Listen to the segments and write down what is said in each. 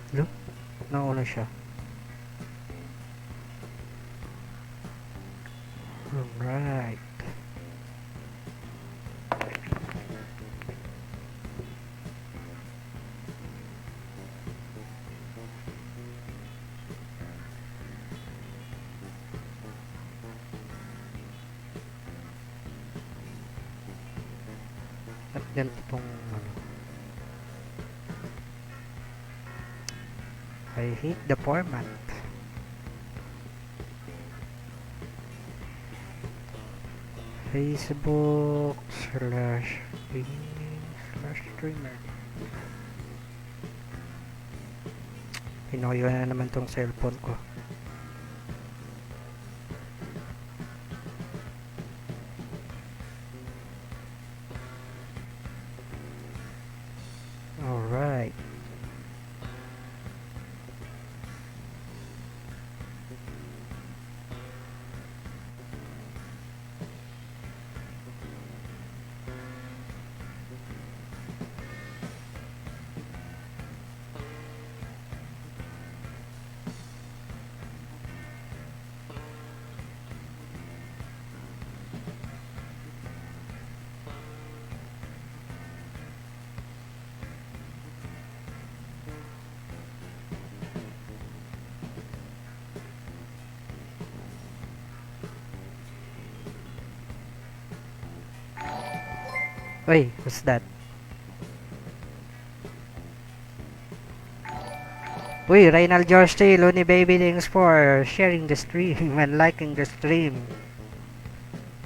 Lo? Nauna siya. Alright. At ganito pong ano. I hate the format. Facebook slash gaming slash streamer. Pinoyo na naman tong cellphone ko. Alright. Wait, what's that? Uy, Reynald George T. Looney Baby, thanks for sharing the stream and liking the stream.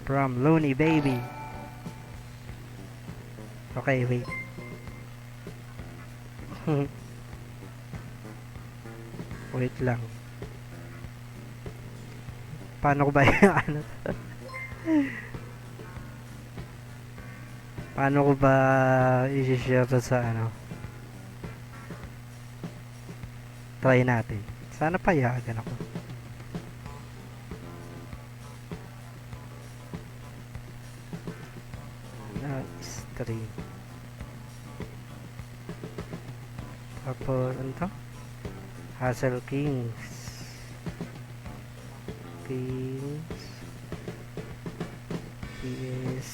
From Looney Baby. Okay, wait. Wait lang. Paano ko ba ano? Paano ko ba i-share to sa ano? Try natin. Sana payagan ako. Stream. Tapos, ano to? Hustle Kings. PS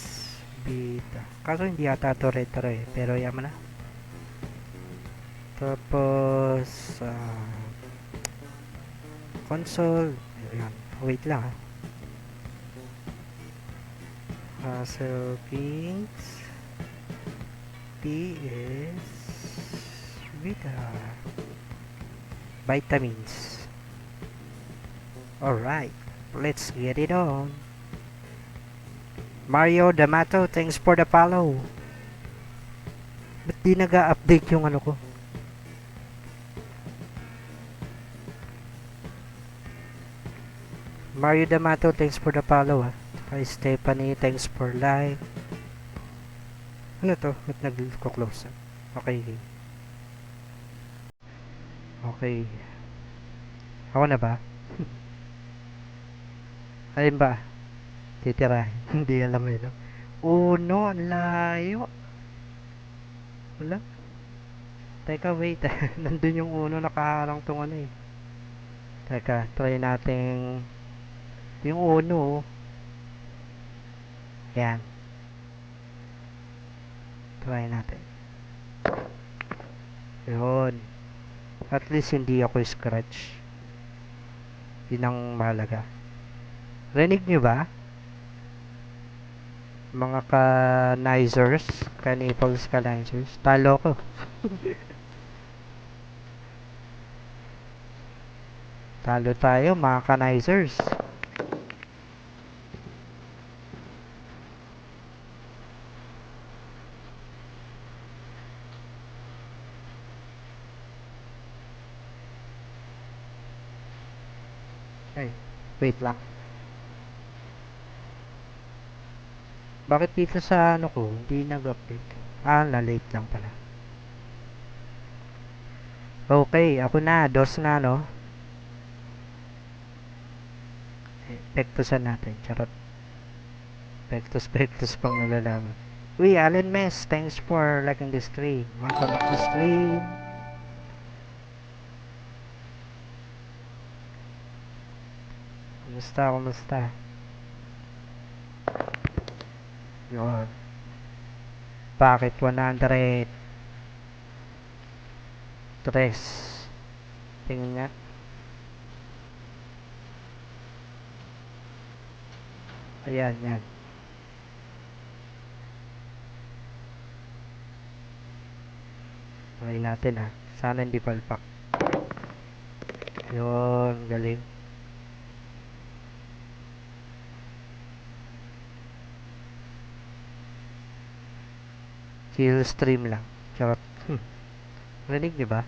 Beta. Kaso hindi yata to retro eh. Pero yaman na. Tapos, console. Ayan. Wait lang ha. Hustle Kings. PS Vita. Vitamins. Alright. Let's get it on. Mario D'Amato, thanks for the follow. Ba't di nag-update yung ano ko? Mario D'Amato, thanks for the follow ha. Kay Stephanie, thanks for like. Ano to? Ba't nag-close? Okay. Okay. Ako na ba? Ayun ba? Titirahin. Hindi alam eh, no? Uno, ang layo. Wala. Teka, wait. Nandun yung uno, nakaharang tong ano eh. Teka, try natin yung uno. Yan. Try natin. Yun. At least hindi ako scratch. Yun ang mahalaga. Rinig nyo ba? Mga ka-nizers. Ka-nipples ka-nizers. Talo ko. Talo tayo mga ka-nizers. Ay, wait lang. Bakit dito sa ano ko, hindi nag-update? Ah, na-late lang pala. Okay, ako na. Dos na, no? Pektusan natin. Charot. Pektus pang nalalaman. Uy, Alan Mess, thanks for liking the stream. Welcome back to the stream. Kumusta? Yun. Bakit 100? Tres. Tingin nga. Ayan, yan. Try natin ha. Sana hindi palpak. Yun, galing. Chill stream lang. Charot. Rinig, di ba?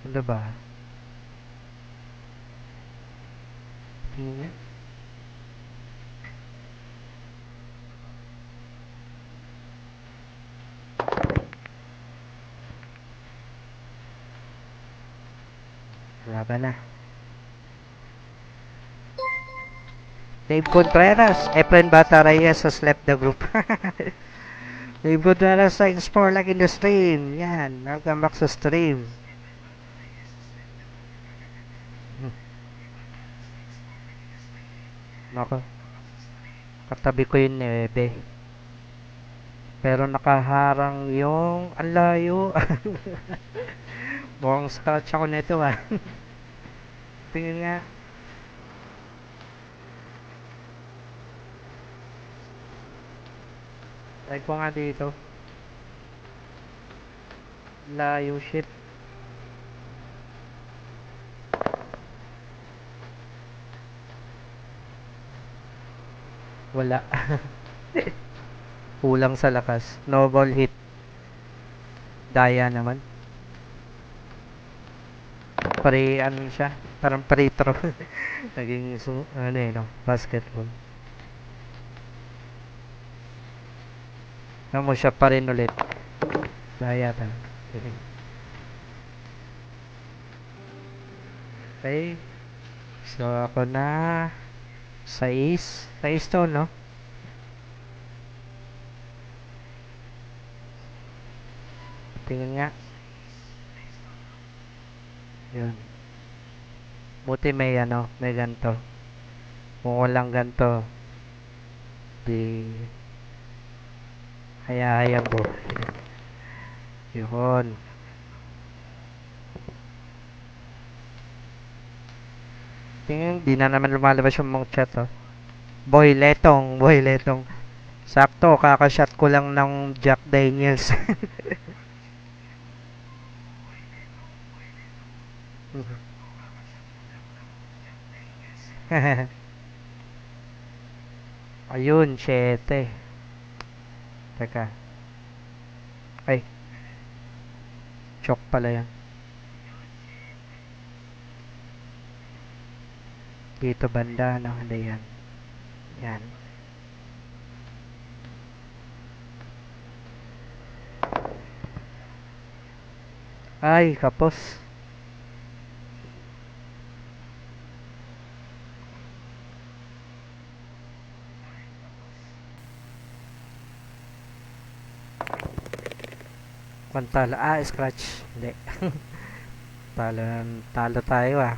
Ano ba? Tingnan. Laban na. Dave Contreras, Efren Bata Reyes has left the group. Dave Contreras, thanks for liking the stream. Yan, welcome back sa stream. Nako, katabi ko yung 9. Pero nakaharang yung ang layo. Mukhang scratch ako nito ah. Tingin nga. Try ko nga dito. Layo shit. Wala. Kulang sa lakas. No ball hit. Daya naman. Ano siya? Parang free throw. Naging ano eh, no? Basketball. Ano mo siya pa rin ulit. Daya pa. Okay. So ako na 6 to, no? Tingnan nga. Yun. Buti may ano, may ganto. Kung walang ganto, di hayahayang po. Yun. Tingnan, di na naman lumalabas yung mga chat, oh. Boy Letong. Sakto, kakashot ko lang ng Jack Daniels. Ayun, 7. Teka. Ay, choke pala yan. Dito banda, no? Hindi yan. Yan. Ay, kapos. Pantalo. Ah, scratch. Hindi. talo, talo tayo ah.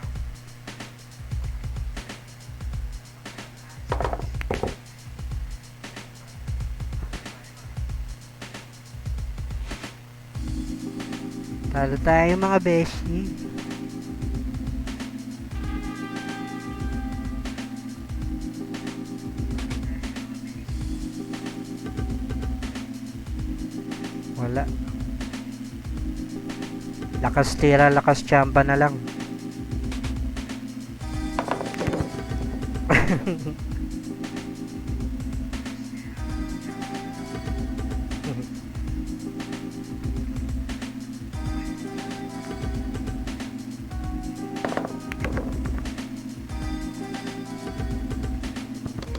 Talo tayo mga beshi. Wala. Lakas tira, lakas tiyamba na lang.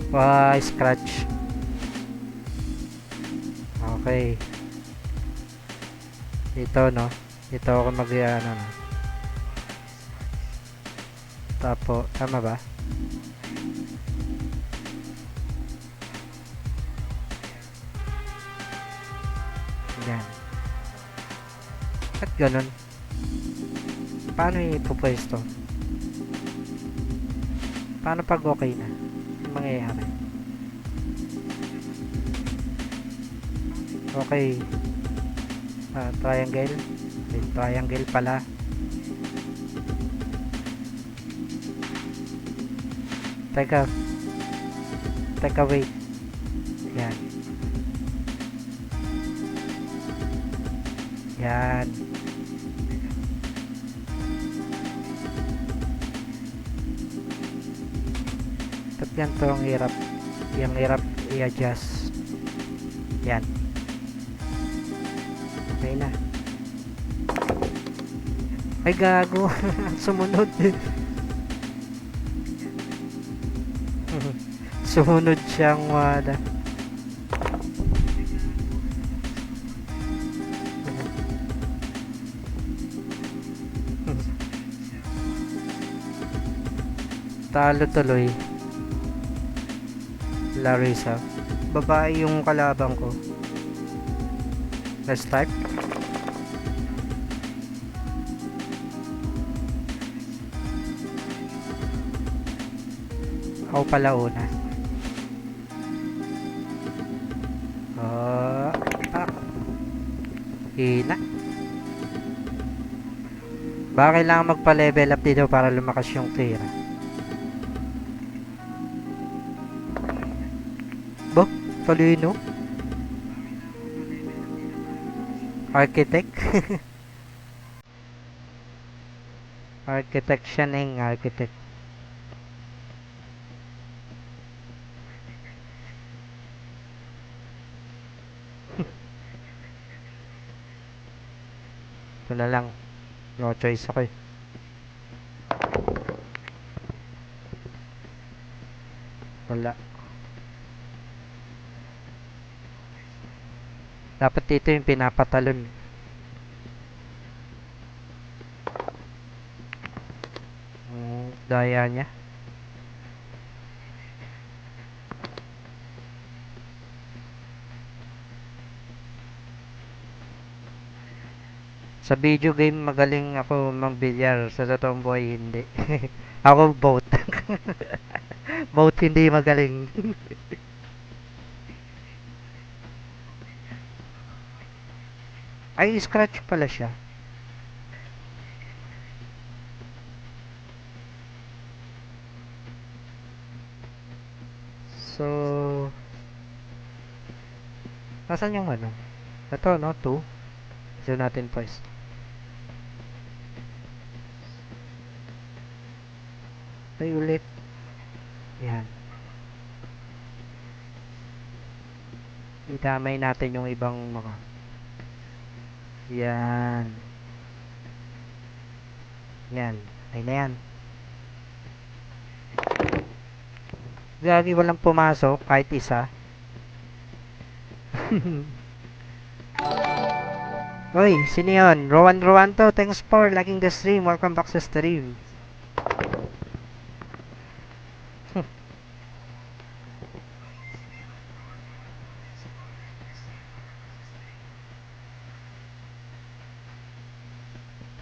Wah, scratch. Okay. Ito, no? Ito ako ano, no? Tapo, tama ba? Yan. At ganun. Paano ipupwesto? Paano pag okay na? Ano mangyayari? Okay. Triangle. May triangle pala. Teka. Teka, wait. Yan. Yan. Ba't ganito ang hirap? Yung hirap i-adjust. Yan. Okay na. Ay, gago. Sumunod. Sumunod siyang wala. Talo tuloy. Larissa. Babae yung kalabang ko. Let's start. Ako pala una. Hina. Baka kailangan magpa-level up dito para lumakas yung tira. Bo, talino. Architect. Architect siya ng architect. Ito na lang. No choice ako eh. Wala. Dapat dito yung pinapatalon. Daya niya. Sa video game magaling ako magbilyar, sa totoong buhay hindi. Ako both. Both hindi magaling. Ay, scratch pala siya. So, nasan yung ano? Ito, no? 2. Ito natin first. Ay, ulit. Yan. Idamay natin yung ibang mga. Yan. Yan. Ay na yan. Gagi, walang pumasok kahit isa. Oy, sino yun? Rowan Rowanto, thanks for liking the stream. Welcome back sa stream.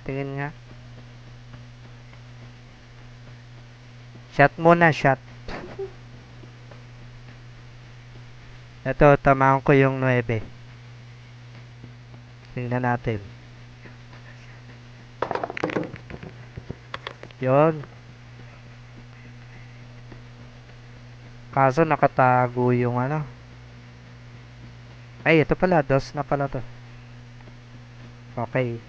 Tingin nga. Shot muna, shot. Ito, tamaan ko yung 9. Tingnan natin. Yon. Kaso nakatago yung ano. Ay, ito pala. Dos na pala to. Okay.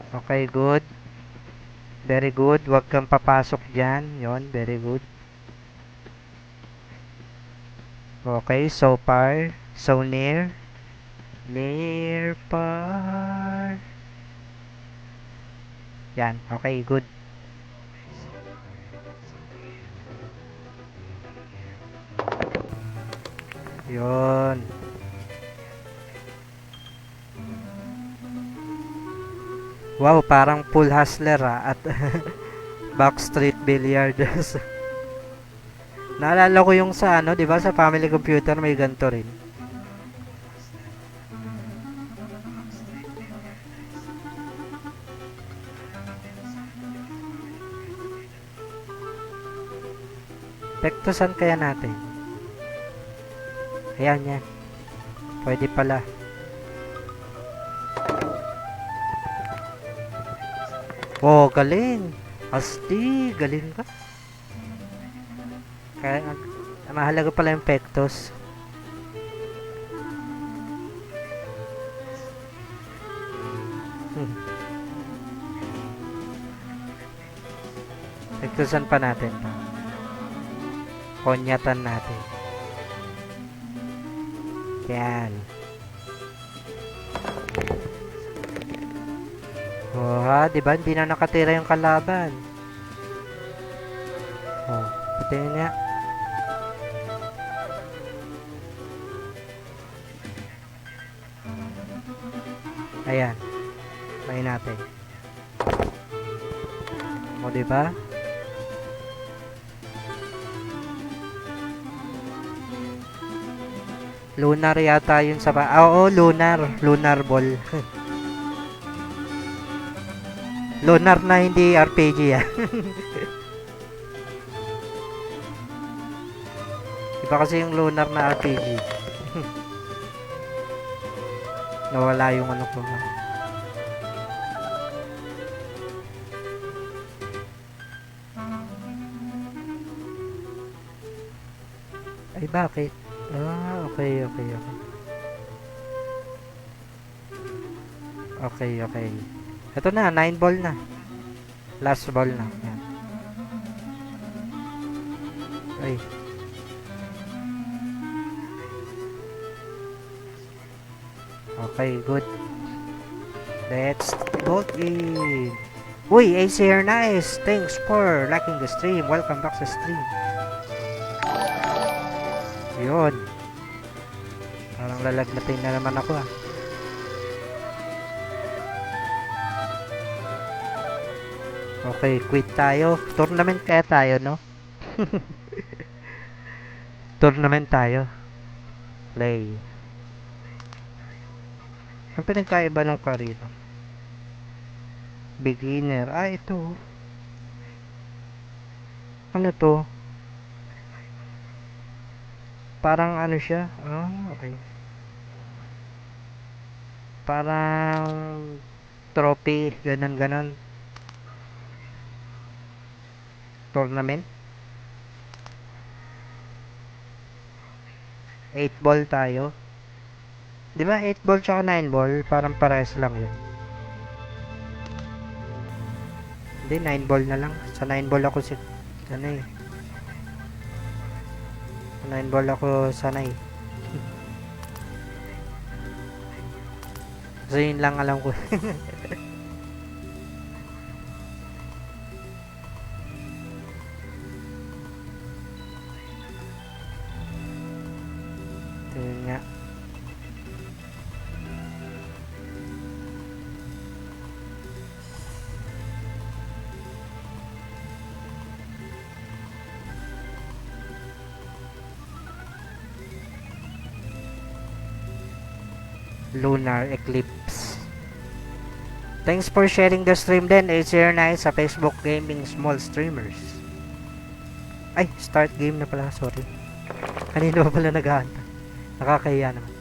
Okay, good. Very good. Huwag kang papasok dyan. Yon, very good. Okay, so far. So near. Near par. Yan, okay, good. Yon. Wow, parang pool hustler at Backstreet Billiards. Naalala ko yung sa ano, 'di ba, sa Family Computer may ganito rin. Pektusan kaya natin. Ayan yan. Pwede pala. Oh, galing. Asti, galing ka. Kaya mahalaga pala yung pektos. Hmm. Pektusan pa natin to. Konyatan natin. Yan. Oh, ha, diba? Hindi na nakatira yung kalaban. Oh, patingin nga. Ayan. May natin. O, diba? Lunar yata yun sa oo, lunar. Lunar ball. Lunar na hindi RPG ah. Iba kasi yung lunar na RPG. Nawala yung ano ko. Ay, bakit? Ah, okay. Okay. Ito na, 9 ball na. Last ball na. Yan. Ay. Okay, good. Let's go in. Uy, AC here, nice. Thanks for liking the stream. Welcome back sa stream. Yun. Parang lalagnatin na naman ako ah. Okay, quit tayo. Tournament kaya tayo, no? Tournament tayo. Play. Ang pinagkaiba ng karino? Beginner. Ah, ito. Ano to? Parang ano siya? Ah, okay. Parang trophy, ganon. Tournament. 8 ball tayo. Di ba 8 ball tsaka 9 ball? Parang pares lang yun. Hindi, 9 ball na lang. Sa 9 ball ako ano eh. Sa 9 ball ako sanay. So yun lang alam ko. Yun nga. Lunar Eclipse. Thanks for sharing the stream din. It's here nice sa Facebook Gaming Small Streamers. Ay, start game na pala. Sorry. Kanina pa pala nag-aantay. Nakakahiya naman.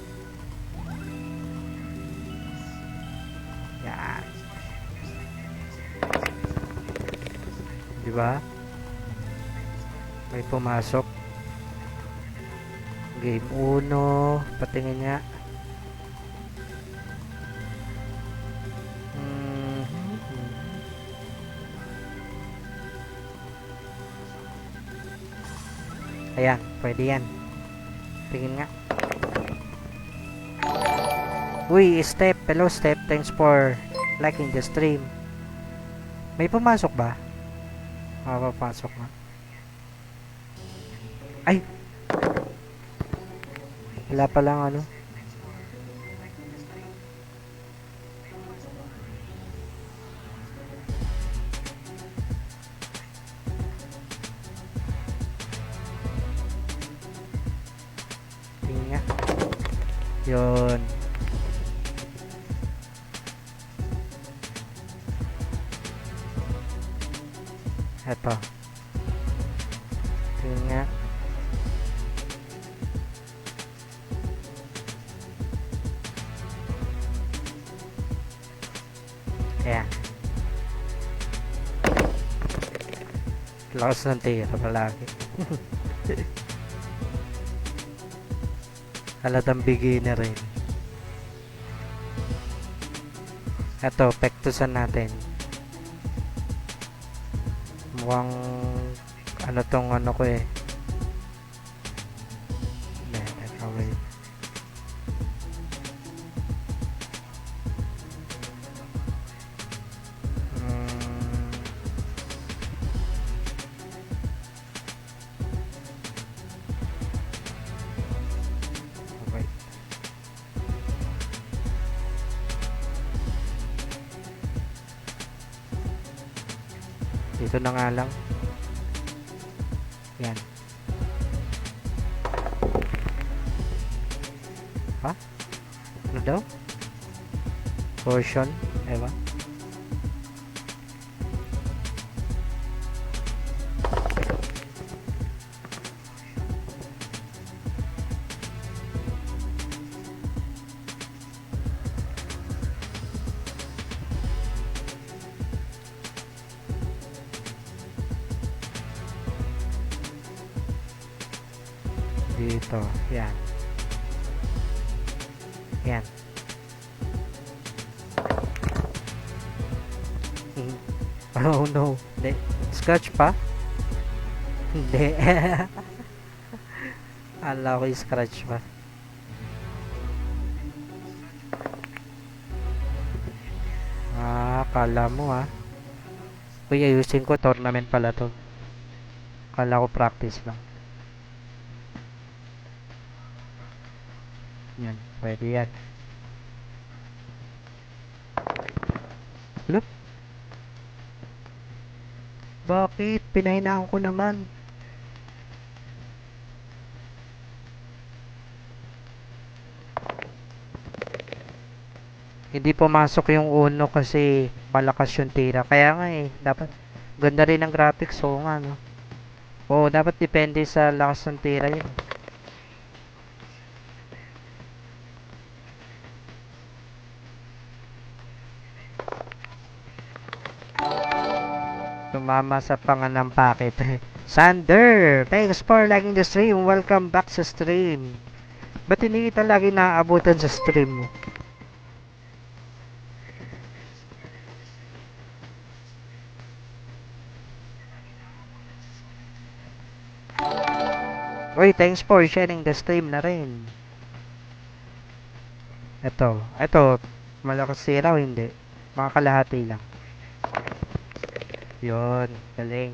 Yan. Diba? May pumasok. Game 1. Patingin nga. Ayan, pwede yan. Tingin nga. Uy, Step. Hello, Step. Thanks for liking the stream. May pumasok ba? Papasok na. Ay! Wala palang ano. Tingin nga. Yun. Eto. Tingin nga. Ayan. Lakas ng tira palagi. Halatang beginner rin. Ito, pektusan natin. Mukhang ano tong ano ko eh. Wait. Okay. Dito na nga lang. Yan. Ha? Ano daw? Portion? Ewan. Dito. Yan. Yan. Oh no. Hindi. Scratch pa? Hindi. Ala ko yung scratch pa. Kala mo Uy, ayusin ko. Tournament pala to. Kala ko practice lang. Yan. Pwede yan. Look. Bakit? Pinahinaan ko naman. Hindi pumasok yung uno kasi malakas yung tira. Kaya nga dapat ganda rin ang graphics. Oo nga, no? Oo, dapat depende sa lakas ng tira yun. Tumama sa panganampakit. Sander, thanks for liking the stream. Welcome back sa stream. Ba't hindi kita lagi naaabutan sa stream mo? Uy, thanks for sharing the stream na rin. Ito, malakas sira o hindi? Mga kalahati lang. Yun, galing.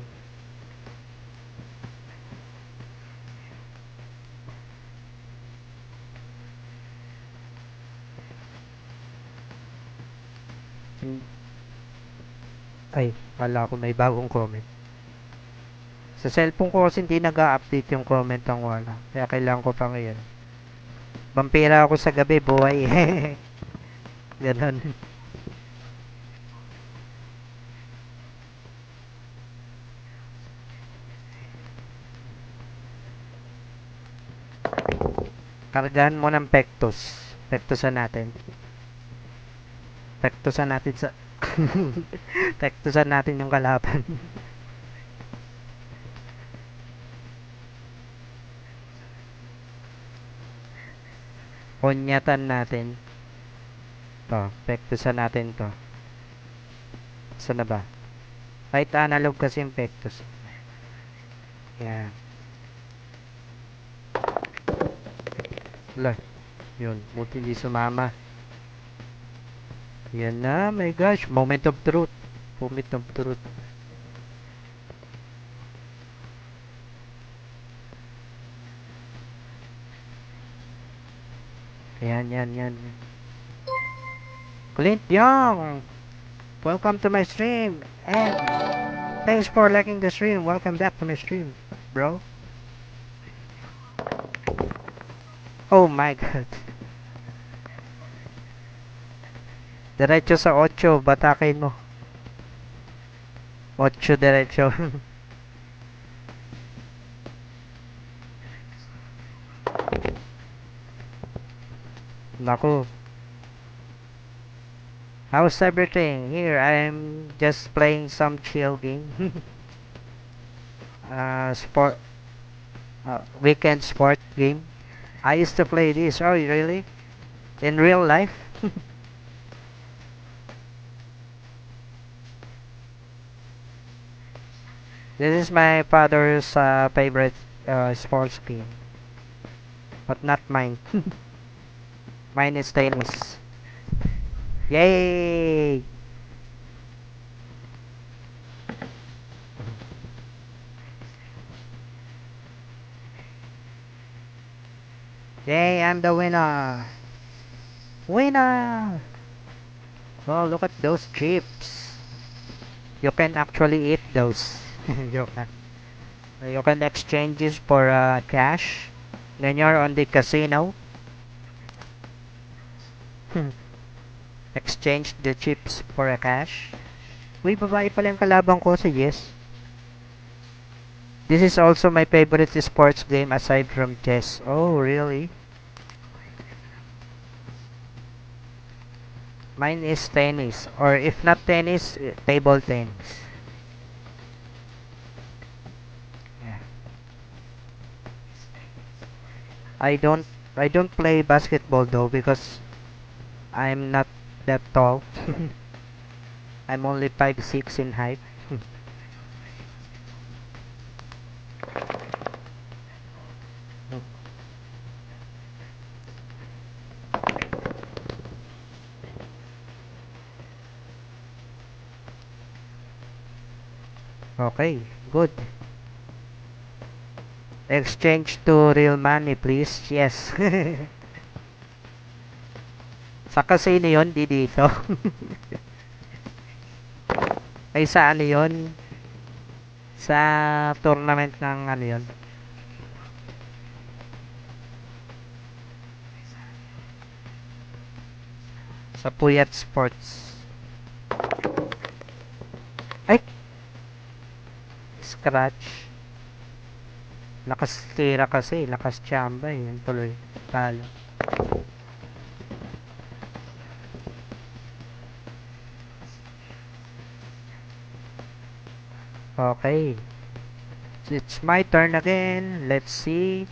Ay, kala ko may bagong comment. Sa cellphone ko kasi hindi nag-update yung comment ang wala. Kaya kailangan ko pa ngayon. Vampira ako sa gabi, buhay. Ganon. Kargahan mo ng Pectus. Pectusan natin. Pectusan natin sa... Pectusan natin yung kalaban. Kunyatan natin. Pectusan natin to. Saan na ba? Kahit analog kasi yung Pectus. Yan. Wala. Yun. Buti di sumama. Yan na. My gosh. Moment of truth. Moment of truth. Yan. Clint Young. Welcome to my stream. And thanks for liking the stream. Welcome back to my stream, bro. Oh my god. Diretso sa 8. Batakin mo. 8 diretso. Naku. How's everything? Here, I'm just playing some chill game. Sport, weekend sport game. I used to play this. Oh, really? In real life? This is my father's favorite sports game, but not mine. Mine is tennis. Yay! Yay, I'm the winner! Winner! Oh, look at those chips. You can actually eat those. you can. You can exchange this for cash. When you're on the casino, exchange the chips for a cash. Uy, babae pala yung kalaban ko si Jess. This is also my favorite sports game aside from chess. Oh, really? Mine is tennis. Or if not tennis, table tennis. Yeah. I don't I don't play basketball though because I'm not that tall. I'm only 5'6" in height. Okay, good. Exchange to real money, please. Yes. Sa casino yun, di dito. Ay, sa ano yun? Sa tournament ng ano yun? Sa Puyat Sports. Ay! Scratch. Lakas tira kasi. Lakas tsamba eh. Yan tuloy. Talo. Okay. It's my turn again. Let's see.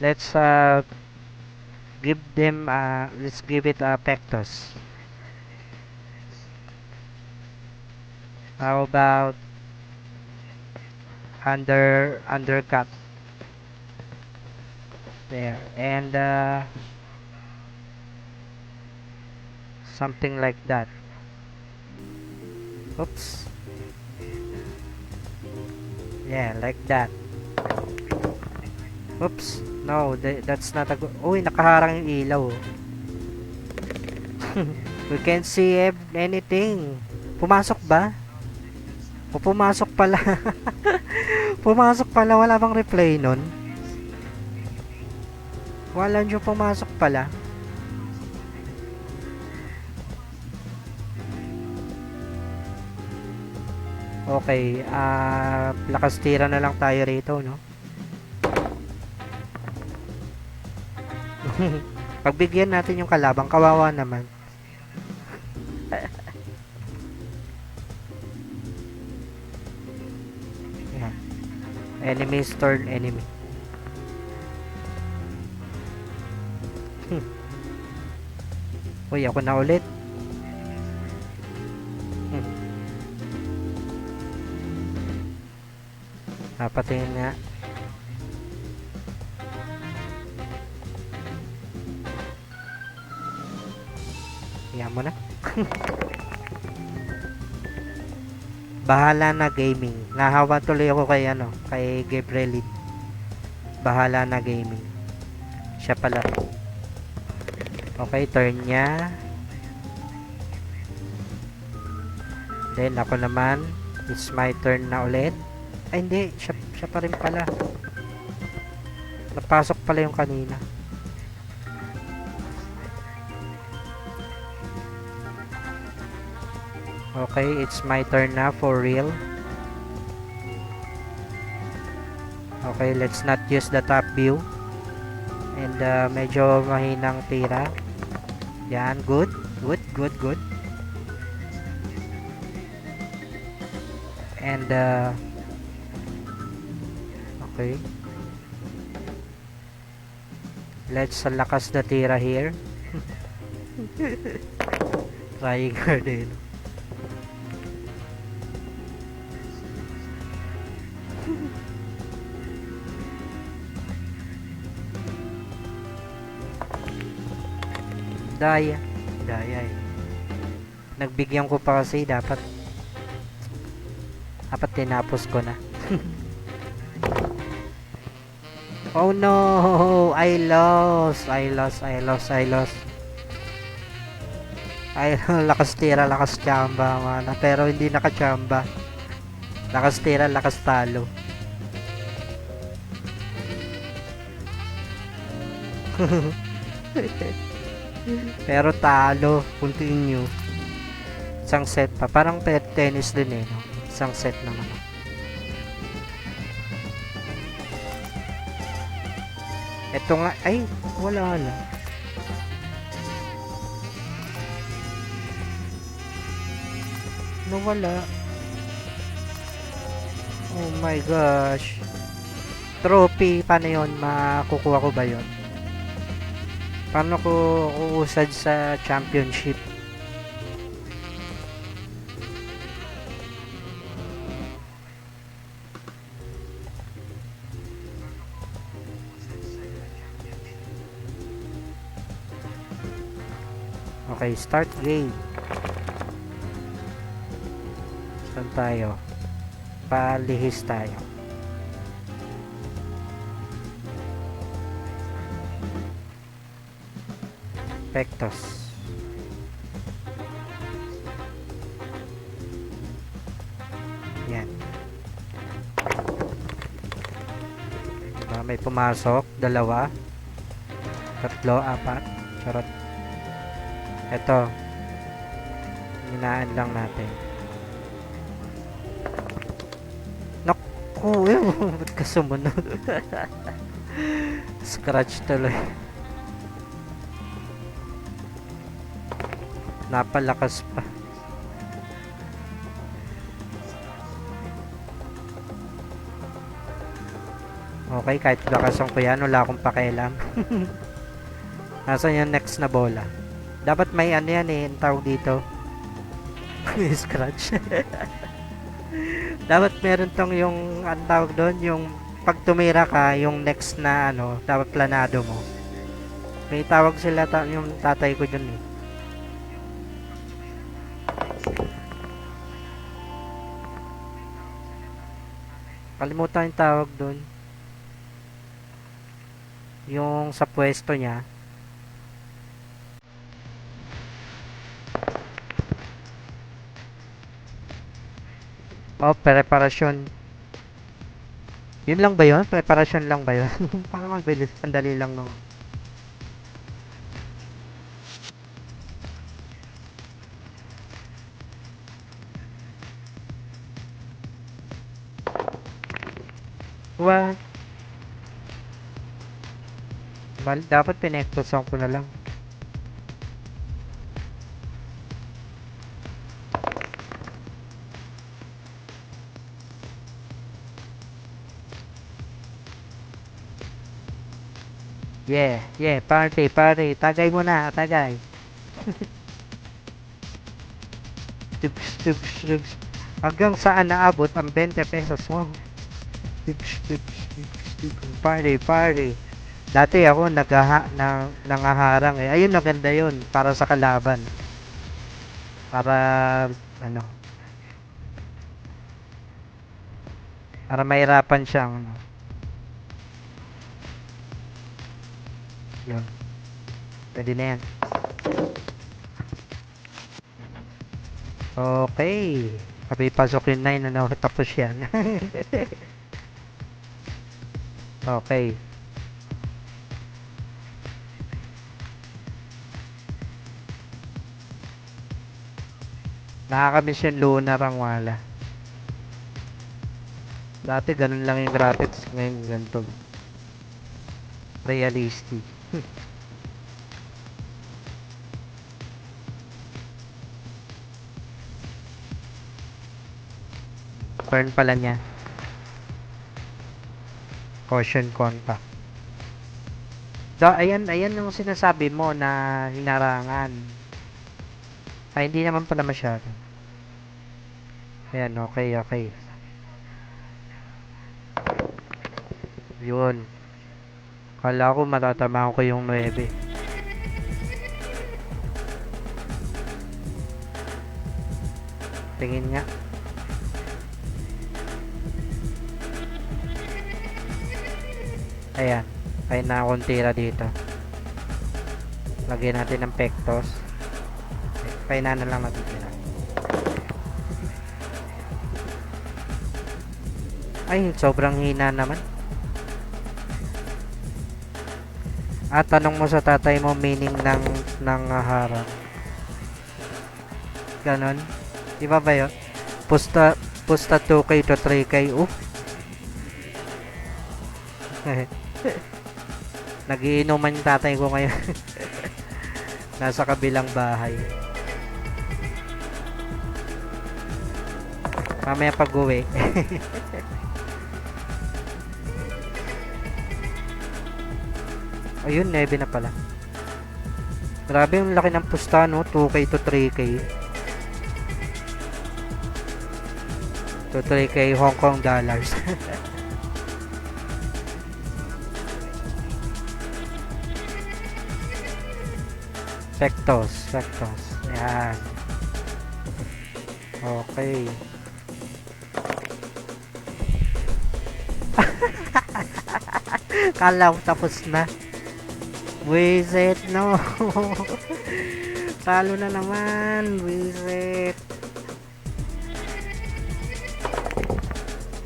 Let's let's give it a Pectos. How about undercut? There. And something like that. Oops. Yeah, like that. Oops. No, that's not a good... Uy, nakaharang yung ilaw. We can't see anything. Pumasok ba? O pumasok pala. Pumasok pala. Wala bang replay nun? Wala nyo pumasok pala. Okay, lakas tira na lang tayo rito, no? Pagbigyan natin yung kalabang, kawawa naman. Yeah. Enemy's turn, enemy. Uy, ako na ulit. Patingin nga. Iyan mo na. Bahala na gaming. Nahawa tuloy ako kay kay Gabrielin. Bahala na gaming. Siya pala. Okay, turn niya. Then ako naman, it's my turn na ulit. Ay hindi, siya pa rin pala. Napasok pala yung kanina. Okay, it's my turn na for real. Okay, let's not use the top view. And medyo mahinang tira. Yan, good. Good, good, good. And, okay. Let's lakas na tira here. Trigger din. Daya. Daya eh. Nagbigyan ko pa kasi dapat tinapos ko na. Oh no! I lost. Ay, lakas tira, lakas chamba, mana. Pero hindi nakachamba. Lakas tira, lakas talo. Pero talo, continue. Isang set pa. Parang pet tennis din eh, no? Isang set naman. Ito nga, ay, wala na. Nawala. Oh my gosh. Trophy, paano yun? Makukuha ko ba yun? Paano ko uusad sa championship? Okay, start game. Saan tayo? Palihis tayo. Pectos. Yan. May pumasok. Dalawa. Tatlo, apat. Charot. Ito. Hinaan lang natin. Naku, ba't ka sumunod? Scratch tuloy. Napalakas pa. Okay, kahit lakasan ko yan, wala akong pakialam. Nasaan yung next na bola? Dapat may ano yan eh, ang tawag dito. Scratch. Dapat meron tong yung, ang tawag doon, yung pag tumira ka, yung next na ano, dapat planado mo. May tawag sila, yung tatay ko dyan eh. Kalimutan yung tawag doon. Yung sa pwesto niya. Oh, preparasyon. Yun lang ba yun? Preparasyon lang ba yun? Parang mabilis. Sandali lang no. What? Dapat pinektosan ko na lang. Yeah, party. Tagay mo na, tagay. Tips. Hanggang saan naabot ang 20 pesos mo? Tips. Party. Dati ako nangaharang eh. Ayun, maganda yun. Para sa kalaban. Para, ano, para mahirapan siyang, ano. Yun. Pwede na yan. Okay. Sabi pasok yung 9 na tapos yan. Okay. Nakakamiss yung Lunar ang wala. Dati ganun lang yung graphics. Ngayon ganito. Realistic. Burn pala niya. Caution contact. Ayan yung sinasabi mo na hinarangan. Ay, hindi naman pala masyado. Ayan, okay. Yun. Kala ko matatama ko yung 9. Tingin nga. Ayan. Ay na akong tira dito. Lagyan natin ng pectos. Paina na lang natin tira. Ay, sobrang hina naman. At tanong mo sa tatay mo meaning ng harang. Ganon. Di ba ba yun? Pusta 2K to 3K. Nagiinuman yung tatay ko ngayon. Nasa kabilang bahay. Mamaya pag-uwi. Ayun, 9 na pala. Grabe yung laki ng pusta, no? 2K to 3K. To 3K Hong Kong dollars. Pectos. Ayan. Okay. Kala ko tapos na. Wiset, no. Talo na naman. Wiset.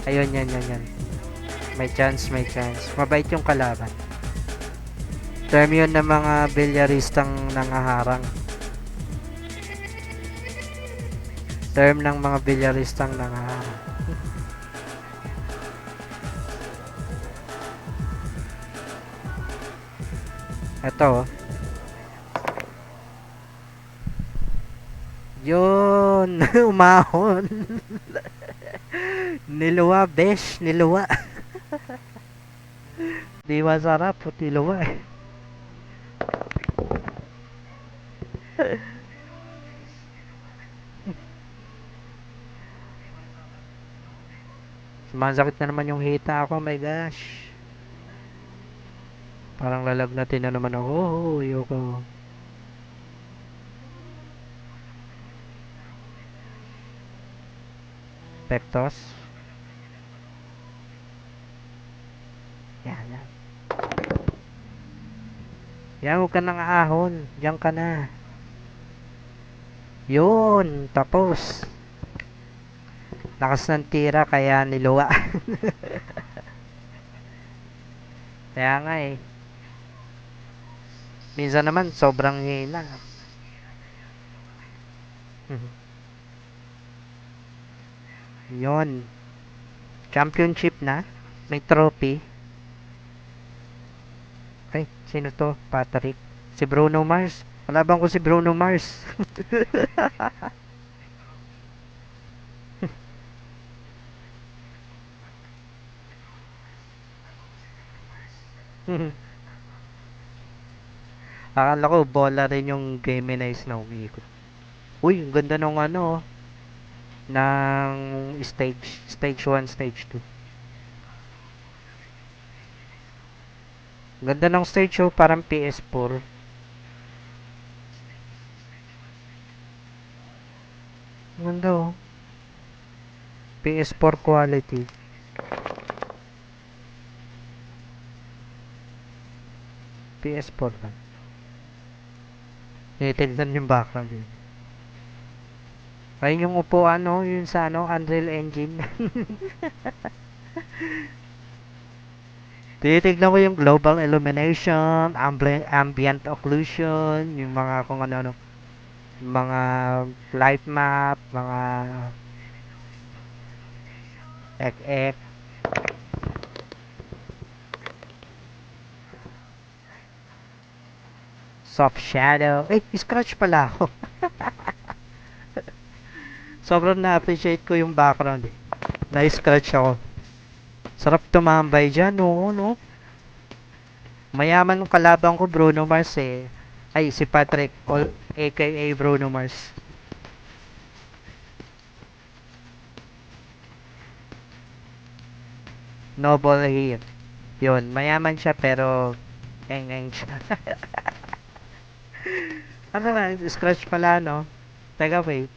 Ayun, yan. May chance. Mabait yung kalaban. Term yun ng mga bilyaristang nangaharang. Term ng mga bilyaristang nangaharang. Ito. Yun. Umahon. Niluwa, besh. Niluwa. Di masarap. Niluwa eh. Sumasakit na naman yung hita ako. Oh my gosh. Parang lalagnatin na naman ako. Ayoko. Pectos. Yan. Yan, huwag ka nang ahon. Diyan ka na. Yun. Tapos. Lakas ng tira kaya niluwa. Kaya nga eh. Minsan naman sobrang hina. Yon. Championship na. May trophy. Ay, sino to? Patrick. Si Bruno Mars. Kalaban ko si Bruno Mars. Akala ko bola rin yung Gemini na umiikot. Uy, ang ganda nung ano, ng stage 1, stage 2. Ganda ng stage show, parang PS4. Ganda oh. PS4 quality. PS4 lang. Titignan yung background yun. Ayun yung upuan, no? Yun sa ano, Unreal Engine. Titignan ko yung global illumination, ambient occlusion, yung mga kung ano, mga light map, mga ek soft shadow. Scratch pala ako. Sobrang na-appreciate ko yung background eh. Na-scratch ako. Sarap tumambay dyan, oo, no? Mayaman ng kalaban ko, Bruno Mars eh. Ay, si Patrick, aka Bruno Mars. Noble Hair. Yun, mayaman siya pero eng-eng siya. Ano na, scratch pala, no? Teka, wait.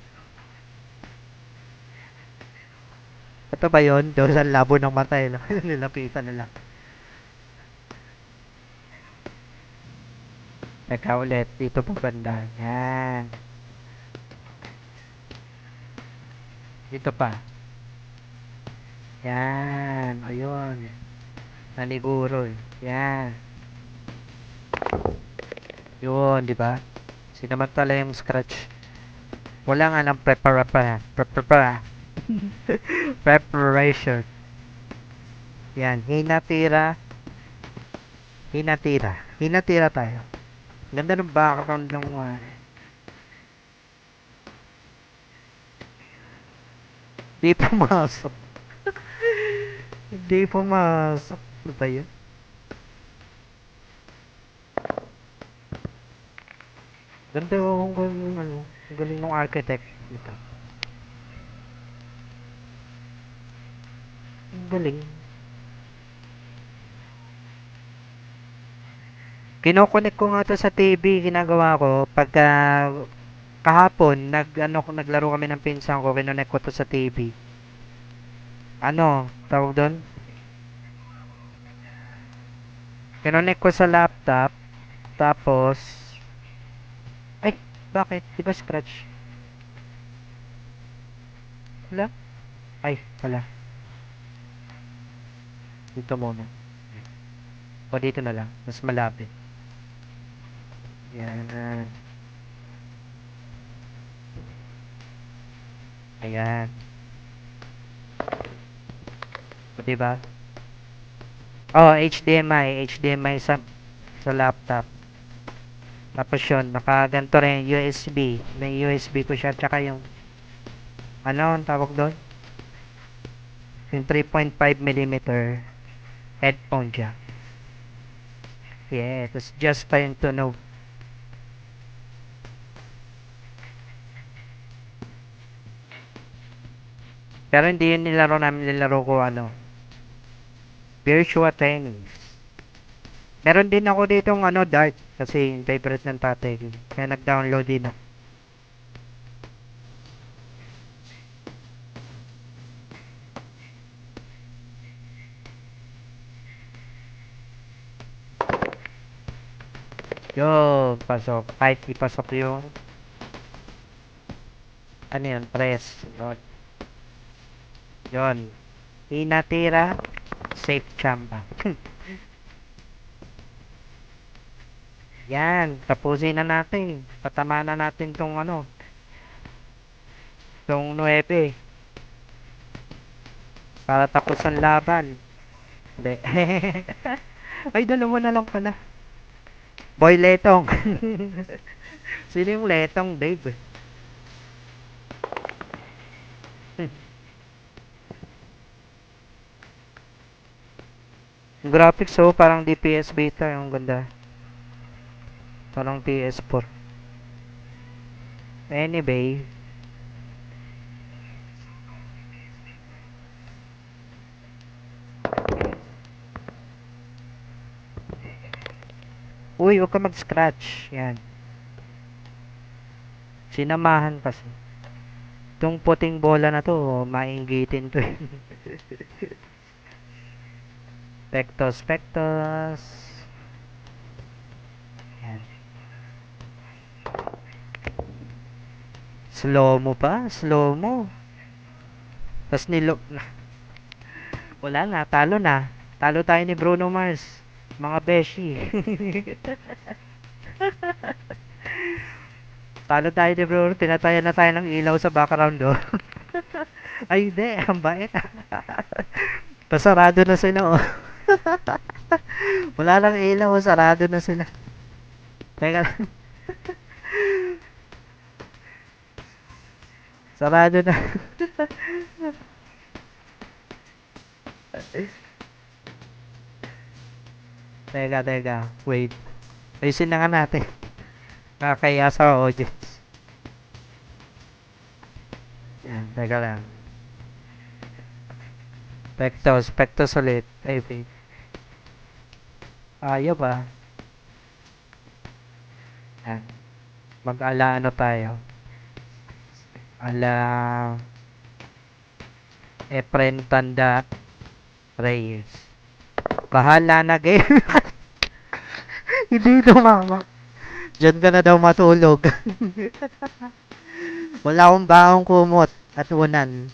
Ito ba yun? Doon sa labo ng mata, eh, no? Nilapitan na lang. Teka ulit, dito pa banda. Yan. Dito pa. Yan. Ayun. Naniguro, eh. Yan. Yun, di ba? Sinamantala yung scratch. Wala nga ng preparation. Yan, hinatira. Hinatira. Hinatira tayo. Ganda ng background ng di pumasok. Hindi pumasok. Ano ba yun? Ganda yung ano, ang galing ng architect dito. Ang galing. Kino-connect ko nga to sa TV, ginagawa ko pagka kahapon naglaro kami ng pinsan ko, kinonek ko to sa TV. Ano, tawag doon? Kinonek ko sa laptop, tapos ay, bakit? Di ba scratch? Wala? Ay, wala. Dito muna. O dito na lang, mas malapit. Yan. Ayan. O, diba? Oh, HDMI sa laptop. Tapos yun, nakaganto rin USB. May USB ko siya, tsaka yung ano ang tawag doon? Yung 3.5mm headphone jack. Yeah, it's just fine to know. Pero hindi yun nilaro ko ano, virtual tennis. Meron din ako ditong ano, dart, kasi favorite ng tatay ko. Kaya nag-download din ako. Yo, pasok. Kahit ipasok yung ano yun, press. Yun. Inatira, safe chamba. Yan, tapusin na natin. Patama na natin tong ano, tong 9. Para tapos ang laban. Hindi. Ay, dalawa na lang pala. Boy Letong. Sino yung Letong, Dave? Yung graphics, oh, parang DPS beta. Yung ganda. Parang PS4. Anyway. Uy, huwag ka mag-scratch. Yan. Sinamahan kasi. Itong puting bola na to, mainggitin to. Pectos, pectos. Yan. Slow mo pa, slow mo. Tapos wala na, talo na. Talo tayo ni Bruno Mars. Mga beshi. Talo tayo ni Bruno, tinatayan na tayo ng ilaw sa background, oh. Ay, hindi, ang bait. Pasarado na sila, oh. Wala lang ilaw, oh, sarado na sila. Teka lang. Sarado na. Teka. Wait. Ayusin na nga natin. Nakakaya sa audience. Yan, teka lang. Pectos ulit. Ay, wait. Ayaw ba? Yan. Mag-ala ano tayo? Ala Efren Tanda Reyes. Bahala na game. Hindi tumama. Diyan ka na daw matulog. Wala akong baong kumot at unan.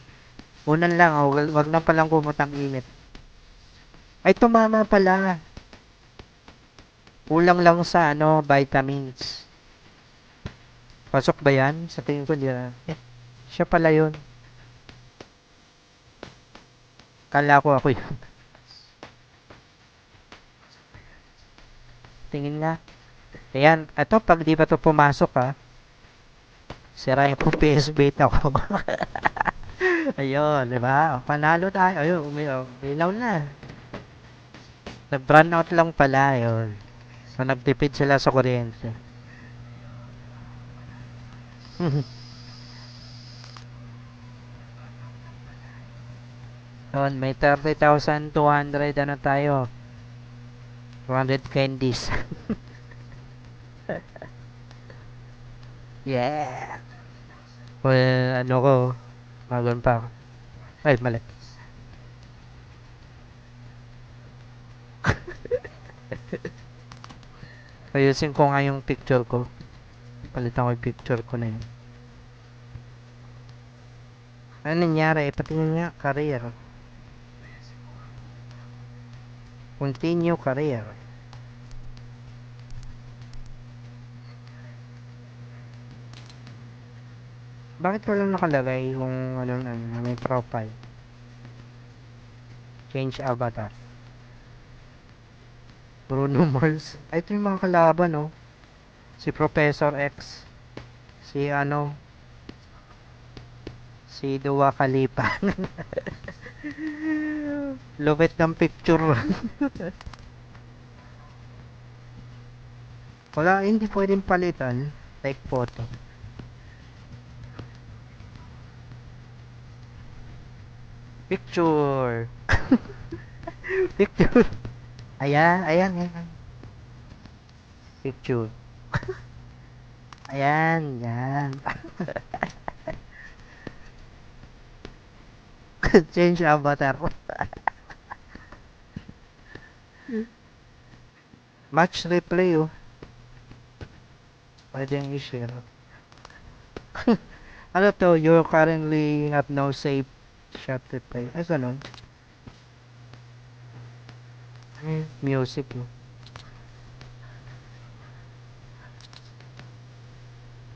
Unan lang, oh. Wag na palang kumot ang init. Ay, tumama pala. Kulang lang sa vitamins. Pasok ba yan? Sa tingin ko niya. Siya pala yun. Kala ko ako yun. Tingin nga. Ayan, ito pag di pa to pumasok sirain po PS Beta ko. Ayun, di ba? Panalo tayo. Ayun, umilaw na. Nag-run out lang pala, ayun. So, nagtipid sila sa kuryente. Yun, may 30,200 tayo. 200 candies. Yeah! Well, ko, magon pa ako. Ay, mali. Ayusin ko nga yung picture ko. Palitan ko yung picture ko na yun. Ano nangyari? Patingin nga, career. Continue career. Bakit walang nakalagay kung may profile? Change avatar. Bruno Mars. Ay, ito yung mga kalaban, no? Si Professor X. Si si Dua Khalifa. Lupit ng picture. Wala, hindi pwedeng palitan. Like photo. Picture. Picture. Ayan. Picture. Ayan. Change avatar. Match replay, Pwede yung i-share. Ano to? You currently have no save shot replay. Ay, ganun. Music,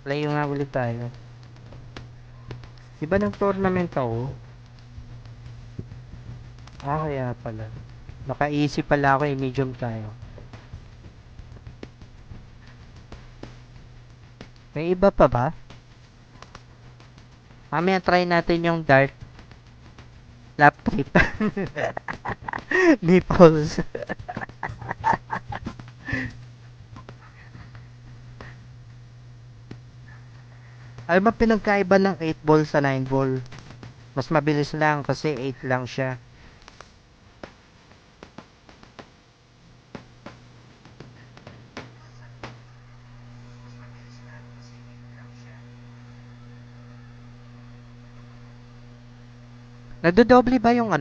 Play nga ulit tayo. Iba ng tournament ako. Kaya pala. Naka-easy pala ako medium tayo. May iba pa ba? Mamaya try natin yung dart. Lap trip. Nipples. Alam mo pinagkaiba ng 8 ball sa 9 ball? Mas mabilis lang kasi 8 lang siya. Nagdodoble ba yung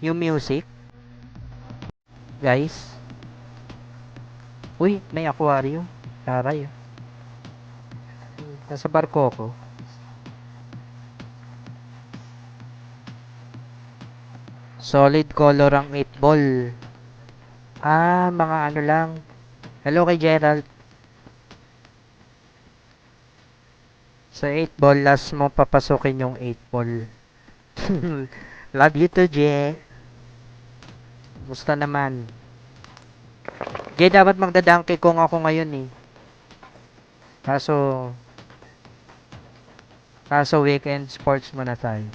yung music? Guys? Uy, may aquarium. Taray. Nasa barko ko. Solid color ang 8 ball. Mga lang. Hello kay Gerald. Sa 8 ball, last mo papasukin yung 8 ball. Love you to Je. Gusto naman. Je, dapat magdadangke kung ako ngayon Kaso weekend sports muna tayo.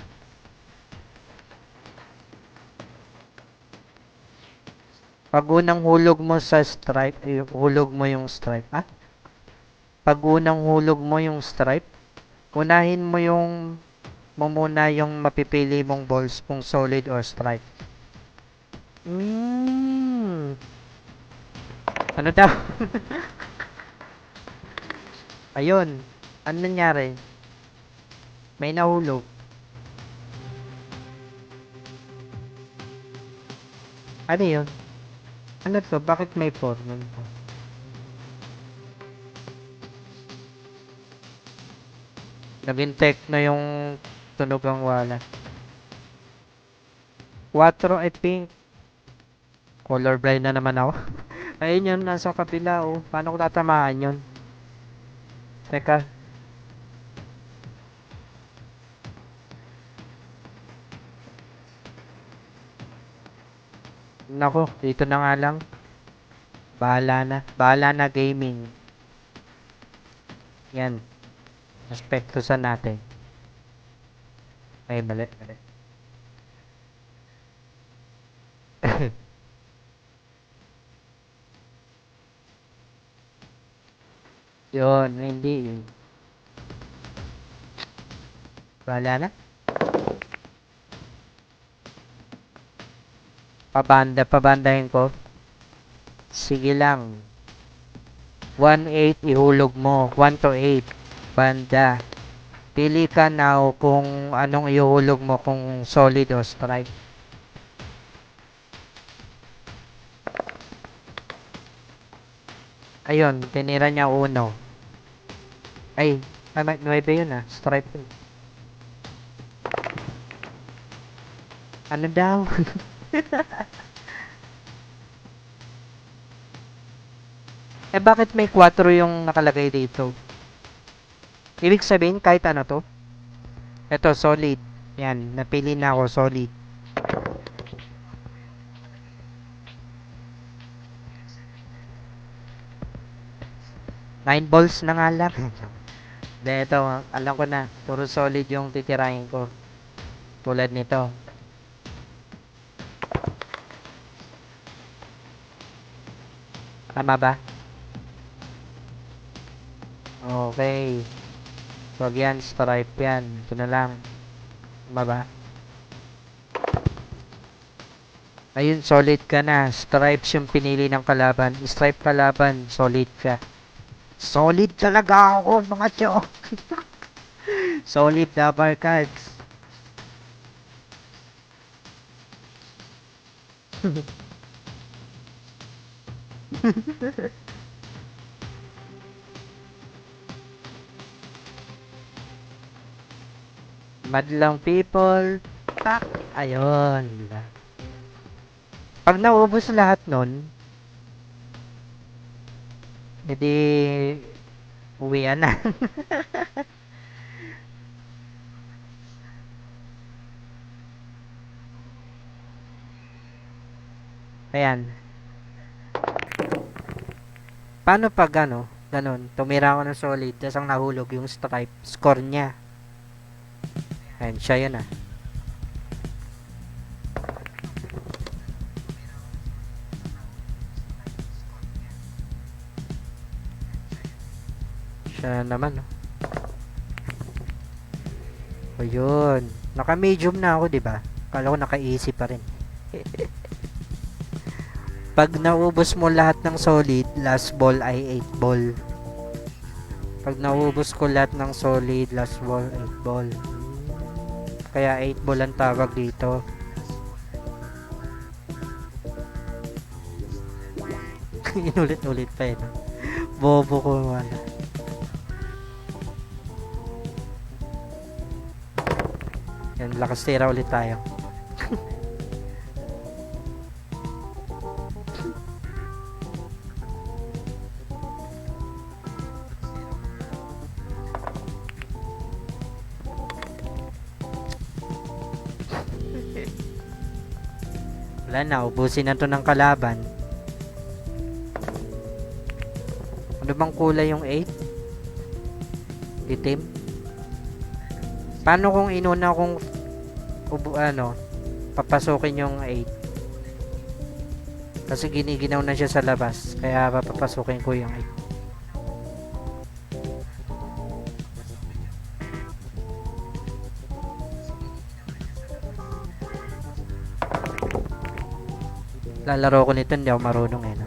Pag unang hulog mo sa stripe, hulog mo yung stripe. Ah? Pag unang hulog mo yung stripe, unahin mo yung muna yung mapipili mong balls kung solid or stripe. Ano daw? Ayun. Ano nangyari? May nahulog. Ano yun? Ano to? Bakit may formal to? Naging techno yung tunog ang wala. 4, I think. Colorblind na naman ako. Ayun yun, nasa kapila oh. Paano ko tatamaan yun? Teka. Nako, dito na nga lang. Bahala na. Bahala na gaming. Yan. Aspektusan natin. Ay, mali. Yun, hindi. Bahala na. Pabandahin ko. Sige lang. 1-8 ihulog mo. 1 to 8. Banda. Pili ka now kung anong ihulog mo, kung solid o stripe. Ayun, tinira niya uno. Ay, 9 yun ah. Stripe yun. Ano daw? Eh bakit may 4 yung nakalagay dito? Ibig sabihin kahit ano to? Ito, solid. Yan, napili na ako, solid. Nine balls na nga lang. De, ito, alam ko na. Puro solid yung titirahin ko. Tulad nito. Tama ba? Okay. Wag yan, stripe yan. Ito na lang. Tama ba? Ayun, solid ka na. Stripes yung pinili ng kalaban. Stripe kalaban, solid ka. Solid talaga ako, mga tiyo. Solid double cards. Madlang people. Tak. Ayun. Pag naubos lahat nun, edi uwian na. Ayan. Paano pag ano, ganun, tumira ako ng solid, tapos ang nahulog yung stripe, score niya. Ayan, siya yun ah. Siya naman, oh. Ayun. Naka-medium na ako, di ba? Kala ko naka-easy pa rin. Pag naubos mo lahat ng solid, last ball ay 8 ball. Pag naubos ko lahat ng solid, last ball, 8 ball. Kaya 8 ball ang tawag dito. Inulit-ulit pa yun. Bobo ko wala. Yan, lakas tira ulit tayo. Wala na, ubusin na to ng kalaban. Ano bang kulay yung 8? Itim? Paano kung inuna kong papasukin yung 8? Kasi giniginaw na siya sa labas. Kaya papapasukin ko yung 8. Lalaro ko nito, hindi ako marunong eh, no?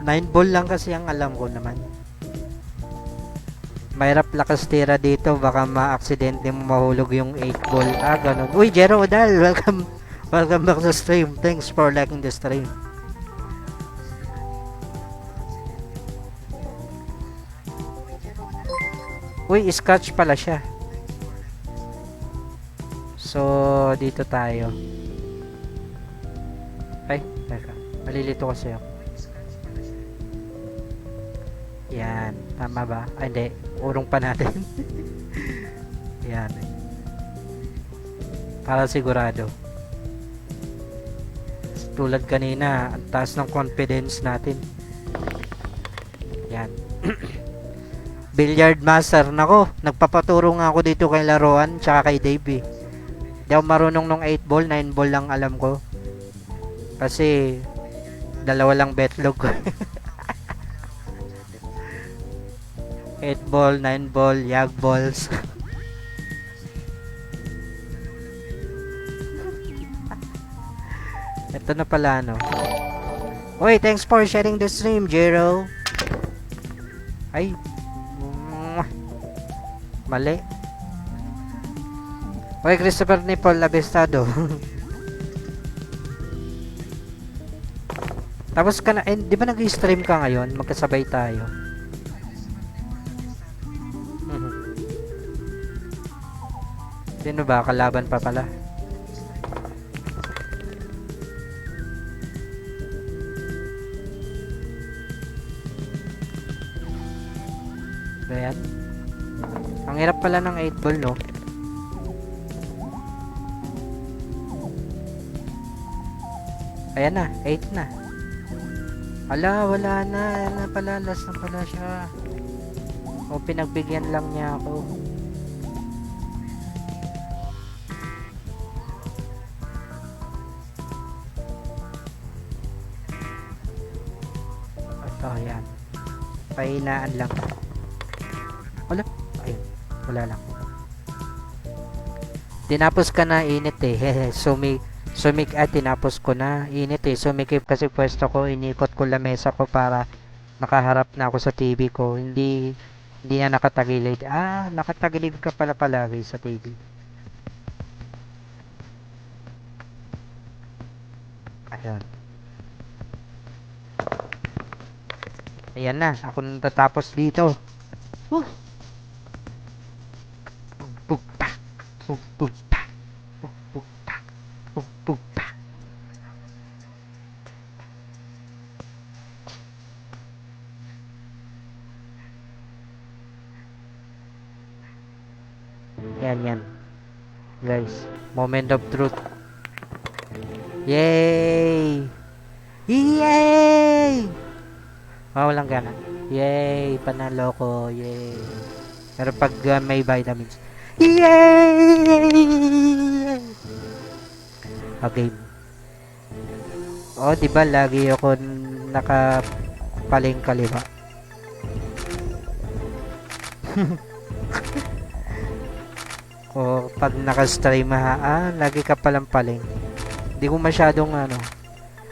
9 ball lang kasi ang alam ko naman. Mahirap lakas tira dito, baka ma-aksidente mo mahulog yung 8 ball. Ah, ganun. Uy, Jero Odal, welcome. Welcome back sa stream. Thanks for liking the stream. Uy, scratch pala siya. So, dito tayo. Ay, teka. Malilito kasi ako. Yan. Tama ba? Ay, hindi. Urong pa natin. Yan. Para sigurado. Tulad kanina, ang taas ng confidence natin. Yan. Billiard master. Nako, nagpapaturo nga ako dito kay Laruan tsaka kay Dave eh. Di ako marunong nung 8 ball, 9 ball lang alam ko. Kasi dalawa lang betlog ko. 8 ball, 9 ball, yag balls. Ito na pala, no? Uy, thanks for sharing the stream, Jero. Ay. Mali. Uy, Christopher Nipol Labestado. Tapos ka na, di ba nag-stream ka ngayon? Magkasabay tayo. Sino ba? Kalaban pa pala. Ayan. Ang hirap pala ng 8 ball, no? Ayan na, 8 na. Ala, wala na. Ayan na pala, last na pala siya. O, pinagbigyan lang niya ako. Ito, ayan. Pahinaan lang. Wala. Ayun, wala lang. Tinapos ka na, init eh. Tinapos ko na. Init eh. Sumikip kasi pwesto ko. Inikot ko lamesa ko para nakaharap na ako sa TV ko. Hindi na nakatagilid. Ah, nakatagilid ka pala palagi sa TV. Ayan. Ayan na. Ako nang tatapos dito. Pugpa. Pugpa. Pugpa. Pugpa. Yan. Guys, moment of truth. Yay! Yay! Walang gana. Yay! Panalo ko. Yay! Pero pag may vitamins. Yay! Okay. Oh, diba lagi ako nakapaling kaliwa. O pag naka-stream lagi ka palang paling. Hindi ko masyadong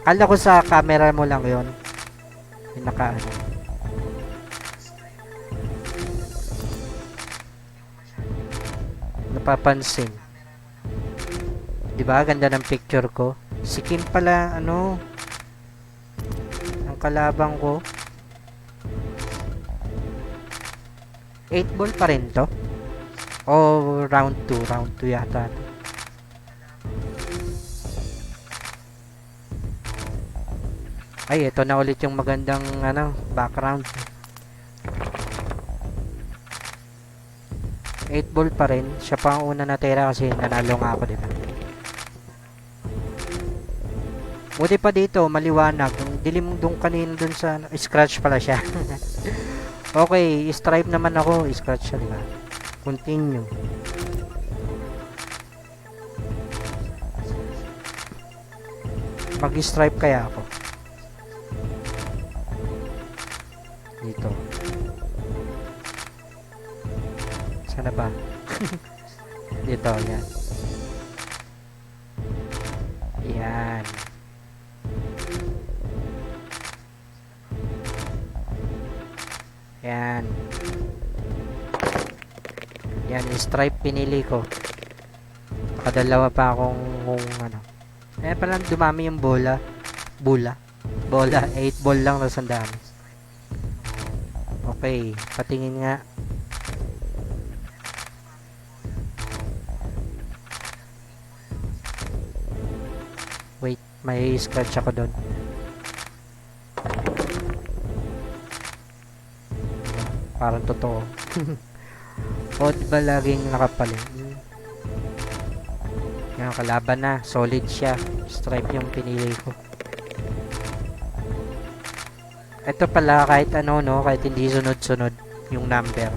Kala ko sa camera mo lang 'yon. Yung napapansin. 'Di ba? Ganda ng picture ko. Si Kim pala ang kalabang ko. 8 ball pa rin to. Oh, round 2 yata to. Ay, ito na ulit yung magandang background. 8 ball pa rin. Siya pa ang una natira kasi nanalo nga ako, diba? Buti pa dito, maliwanag. Ang dilim dun kanina dun sa scratch pala siya. Okay, stripe naman ako. Scratch siya, diba? Continue. Mag-stripe kaya ako. Dito. Sana ba? Dito, yan. Yan. Yan. Yan, stripe pinili ko. Nakadalawa pa akong ano. Eh, palang dumami yung bola. Bola. 8 ball lang, tapos ang dami. Okay, patingin nga. Wait, may scratch ako doon. Parang totoo. O, diba laging nakapaling? Yan, kalaban na. Solid siya. Stripe yung pinili ko. Ito pala, kahit ano, no? Kahit hindi sunod-sunod yung number.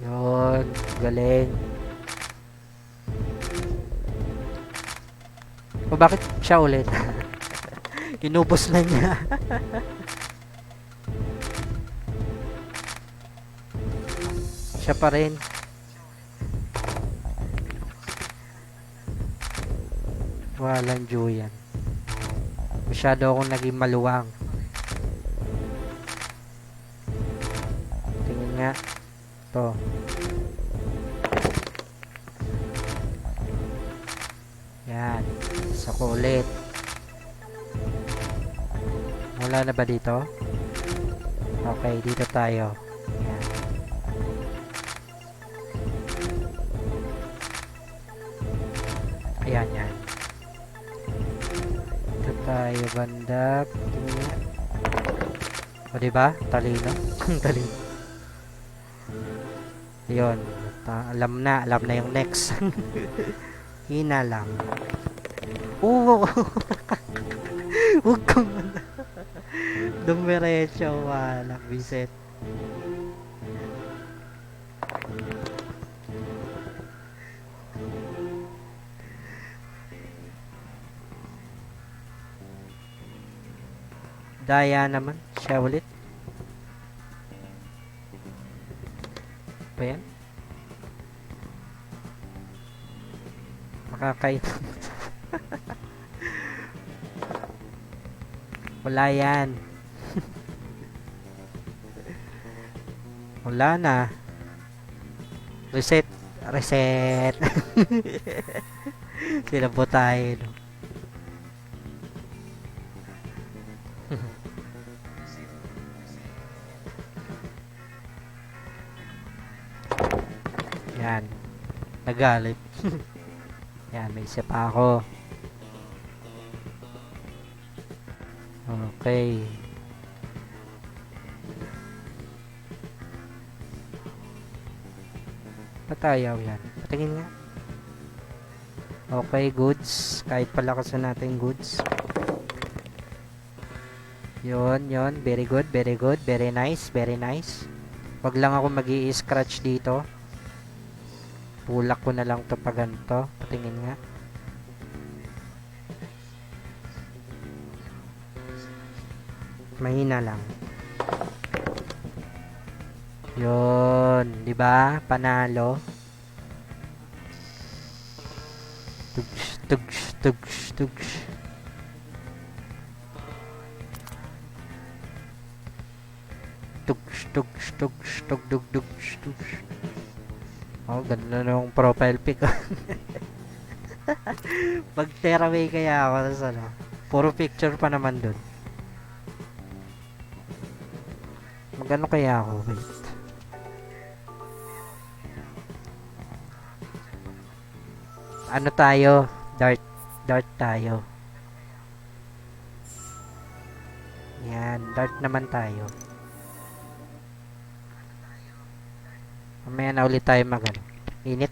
Yun. Galing. O bakit siya ulit? Inubos na niya. Siya pa rin. Walang Julian. Masyado akong naging maluwang. Tingin nga. To. Yan. Isa ko ulit. Wala na ba dito? Okay, dito tayo. Yan. Ayan, yan. Dito tayo banda. O, diba? Talino. Talino. Yun. Alam na yung next. Hina lang. Oo. Huwag kong dumiretso. Wala. Visit. Daya naman. Siya ulit. Pa yan? Makakain. Wala yan. Wala na. Reset. Reset. Sila po tayo. No? Yan. Nagalit. Yan, may isa pa ako. Okay. Patayaw yan. Patingin nga. Okay, goods. Kahit palakasan natin goods. Yun. Very good, very good. Very nice, very nice. Wag lang ako mag-i-scratch dito. Pulak ko na lang to pag ganito. Patingin nga. Mahina lang. Yun, 'di ba? Panalo. Tugs. Oh, ganda na yung profile pic. Pag tearaway kaya ako sa ano. Puro picture pa naman dun. Magano kaya ako? Wait. Ano tayo? Dart tayo. Yan, dart naman tayo. Mamaya na ulit tayo magano. Init.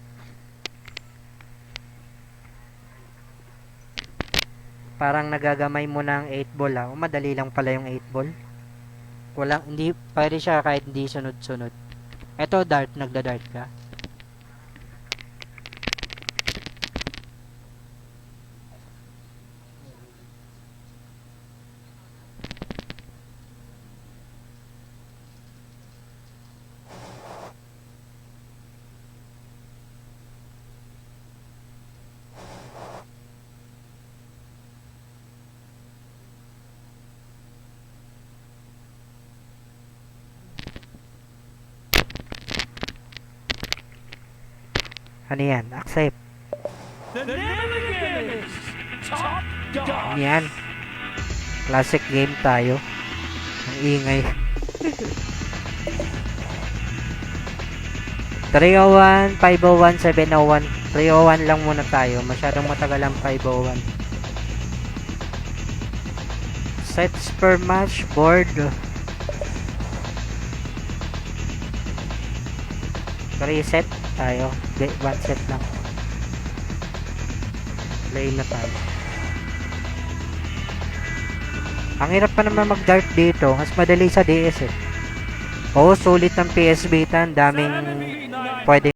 Parang nagagamay mo ng 8 ball ah. O, madali lang pala yung 8 ball. Walang, hindi, pwede siya kahit hindi sunod-sunod. Eto, dart, nagda-dart ka. Ano yan? Accept. The name of the game is Top Dog. Yan. Classic game tayo. Ang ingay. 301, 501, 701. 301 lang muna tayo. Masyadong matagal ang 501. Sets per match board. Reset tayo. One set lang. Play na tayo. Ang hirap pa naman mag-dart dito. Mas madali sa DS eh. Oo, sulit ng PS Vita. Ang daming pwede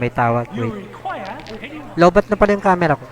may tawag. You Wait. require any Lobat na pala yung camera ko.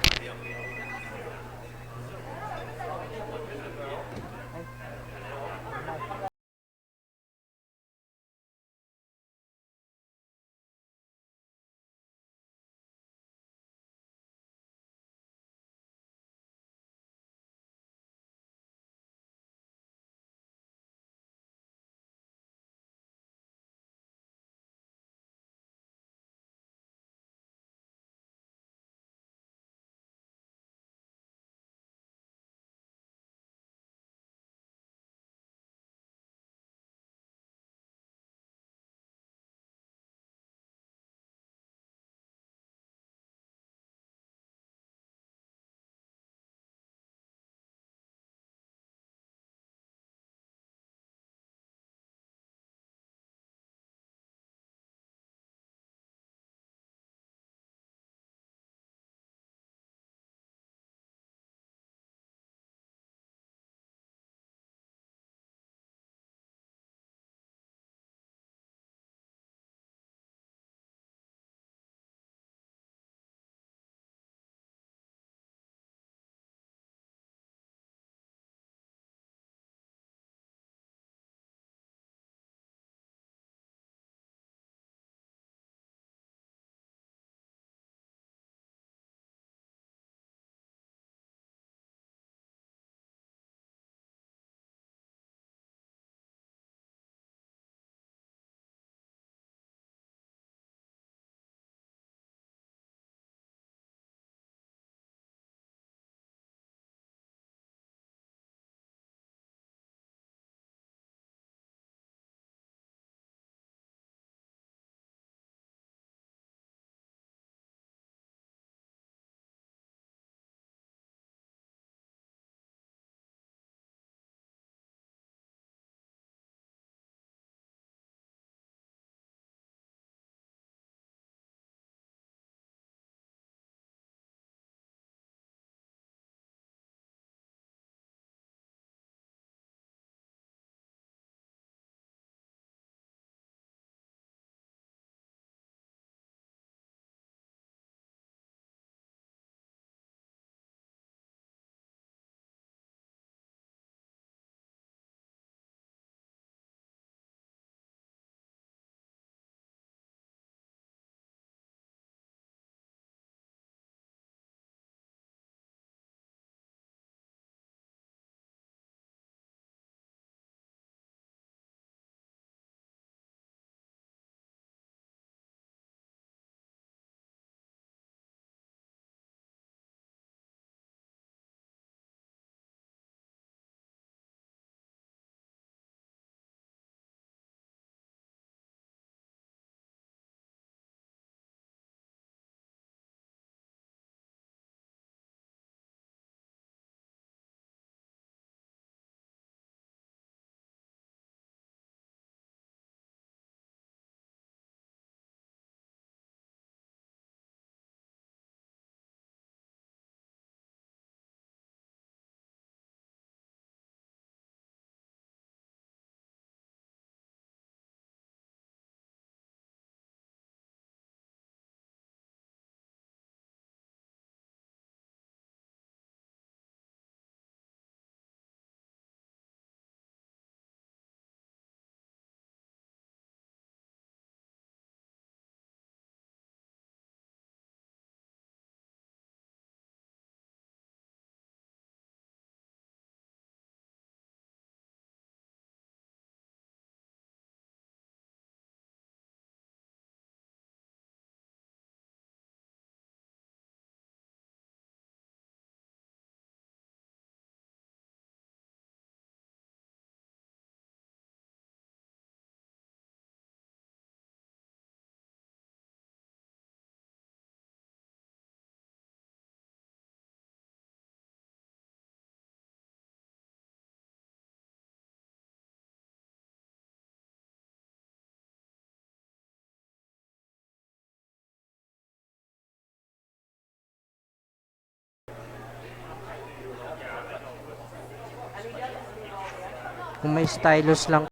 Kung may stylus lang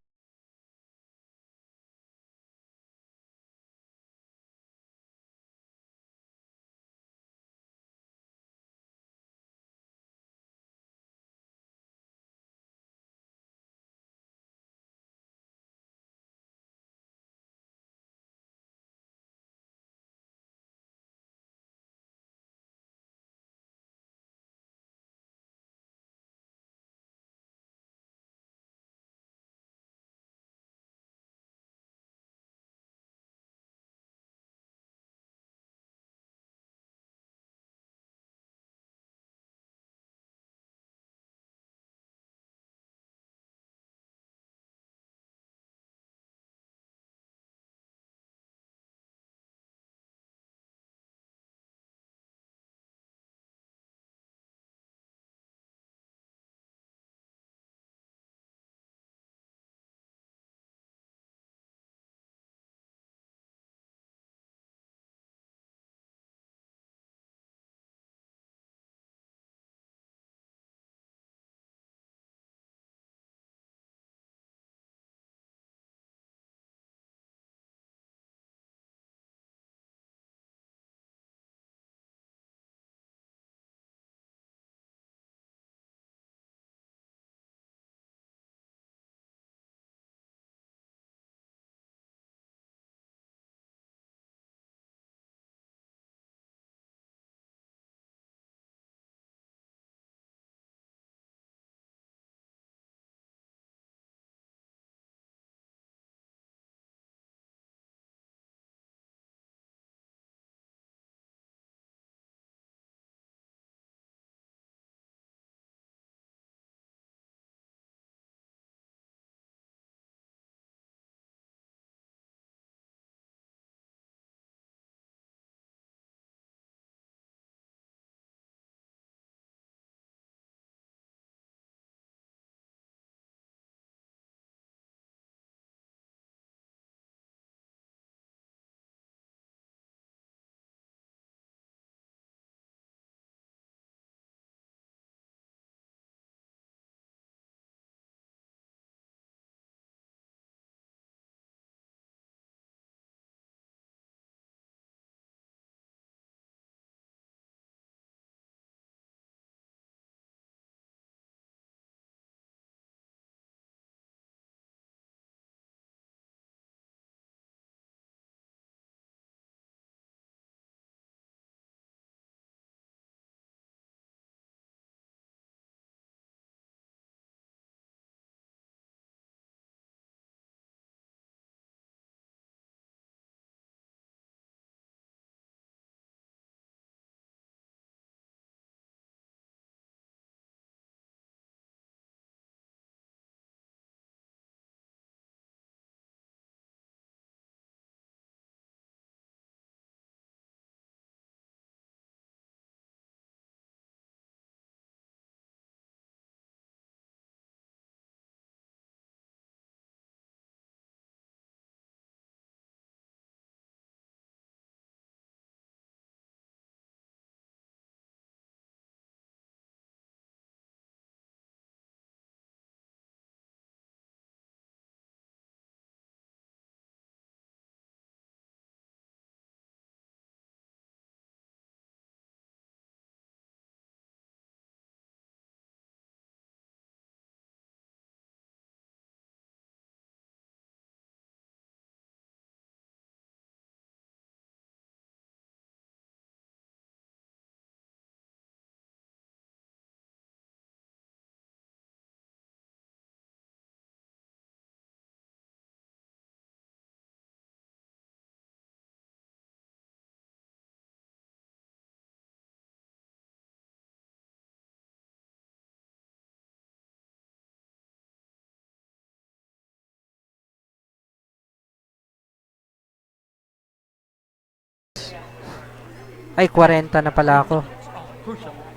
Ay, 40 na pala ako.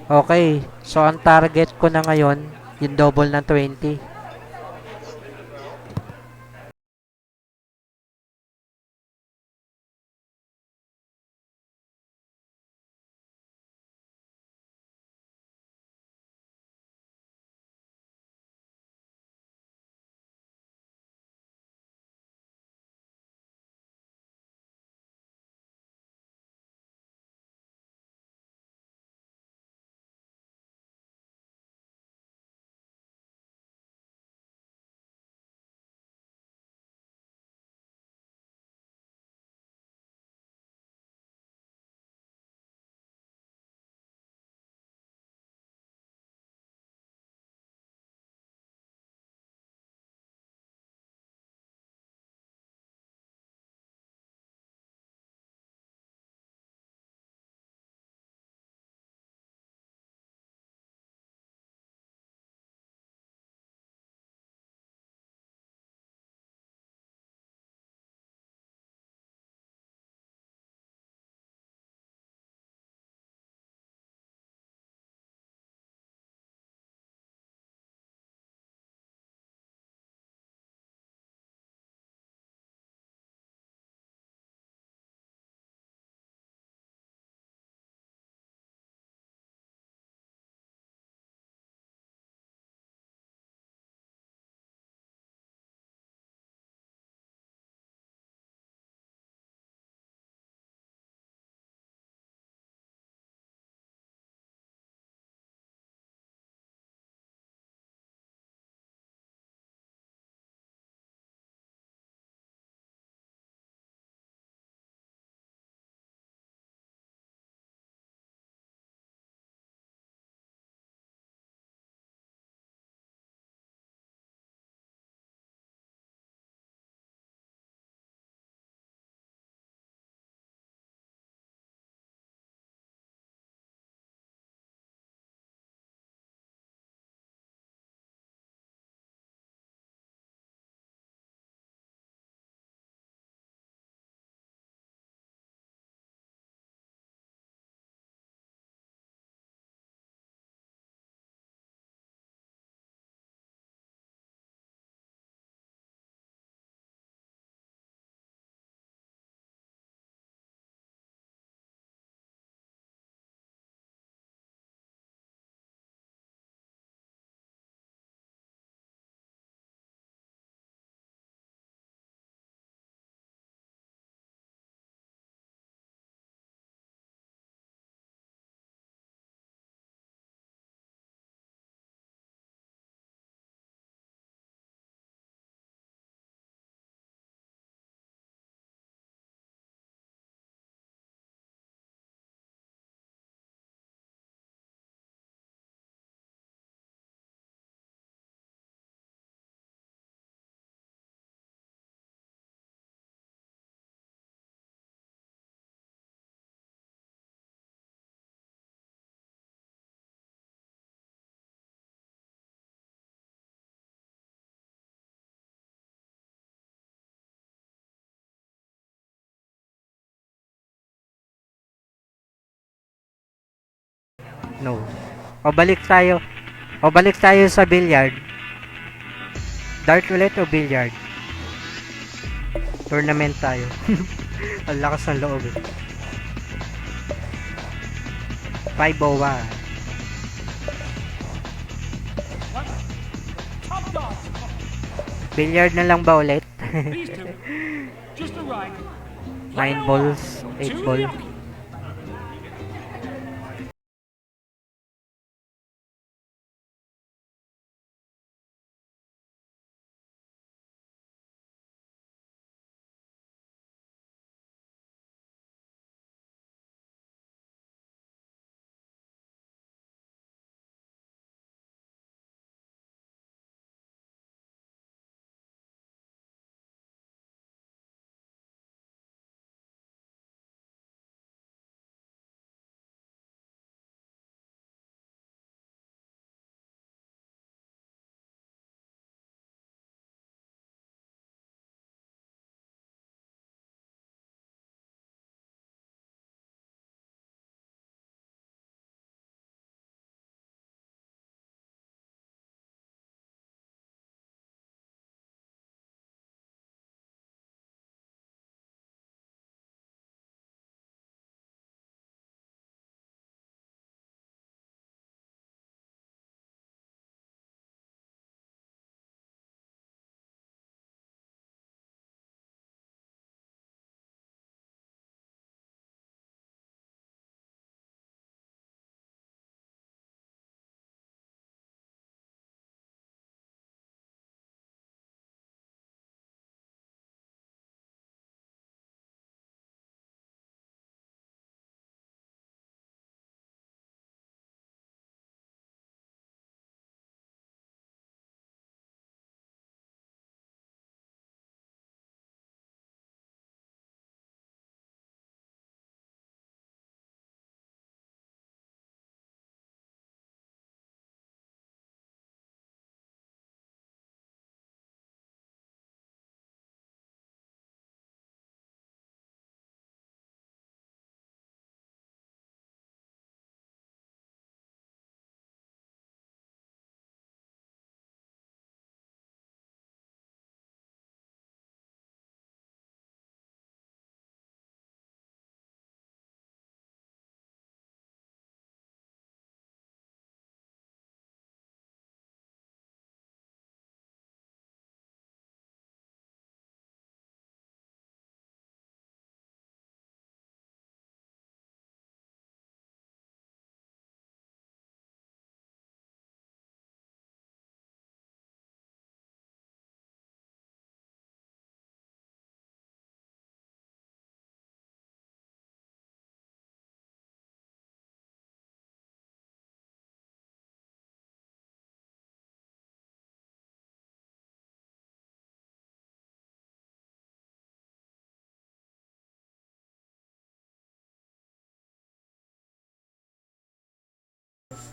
Okay. So, ang target ko na ngayon, yung double ng 20. No. O balik tayo. O balik tayo sa billiard. Dart ulit o billiard? Tournament tayo. Ang lakas ng loob eh. 501. Top dog. Billiard na lang ba ulit? These two just arrived. 9 balls, 8 To ball. the Yoki.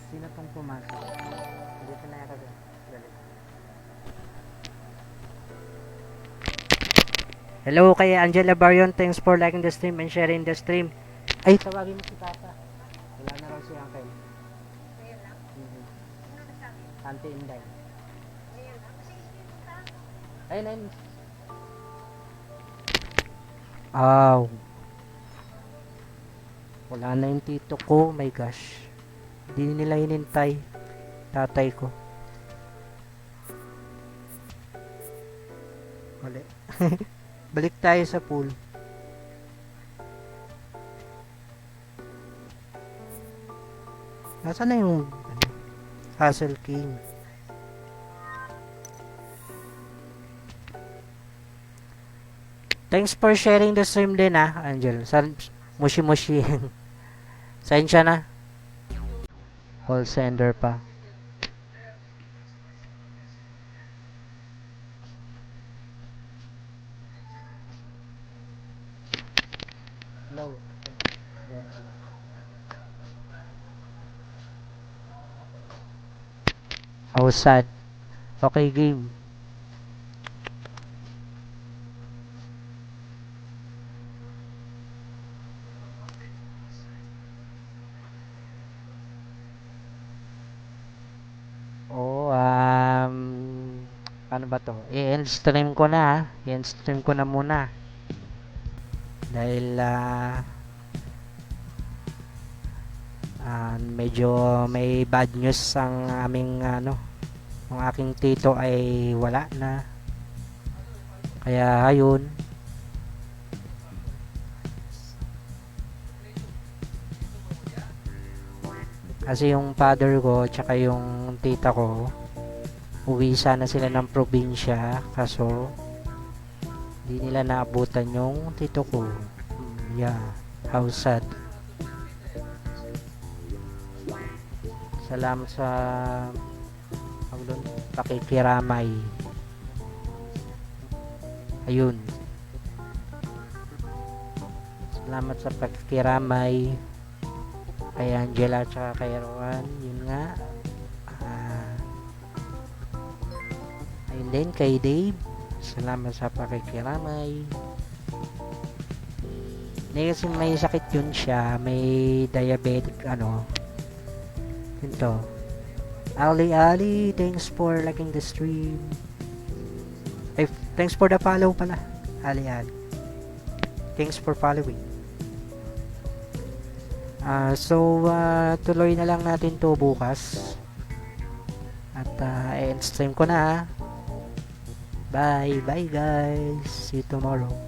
Sino tong pumasok? Dito na yata doon. Dali. Hello kay Angela Barion. Thanks for liking the stream and sharing the stream. Ay, tawagin mo si Tata. Wala na raw si Uncle. Tante Inday. Ayun. Aw. Wala na yung tito ko. My gosh. Hindi nila hinintay. Tatay ko. Mali. Balik tayo sa pool. Nasaan na yung Hustle King? Thanks for sharing the stream din Angel. Mushi. Sensya na. Call sender pa. No. How sad. Okay, game. Oh, paano ba to? I-end stream ko na I-end stream ko na muna. Dahil medyo may bad news ang aming ang aking tito ay wala na. Kaya ayun. Kasi yung father ko tsaka yung tita ko uwi sana sila ng probinsya kaso di nila naabutan yung tito ko. Yeah, how sad. Salamat sa pakikiramay. Ayun. Salamat sa pakikiramay kay Angela at kay Rowan. Yun nga. Ayun din kay Dave. Salamat sa pakikiramay. Hindi kasi may sakit yun siya. May diabetic Ito. Ali, thanks for liking the stream. Thanks for the follow pala. Ali. Thanks for following. Tuloy na lang natin to bukas. At end stream ko na. Bye guys. See you tomorrow.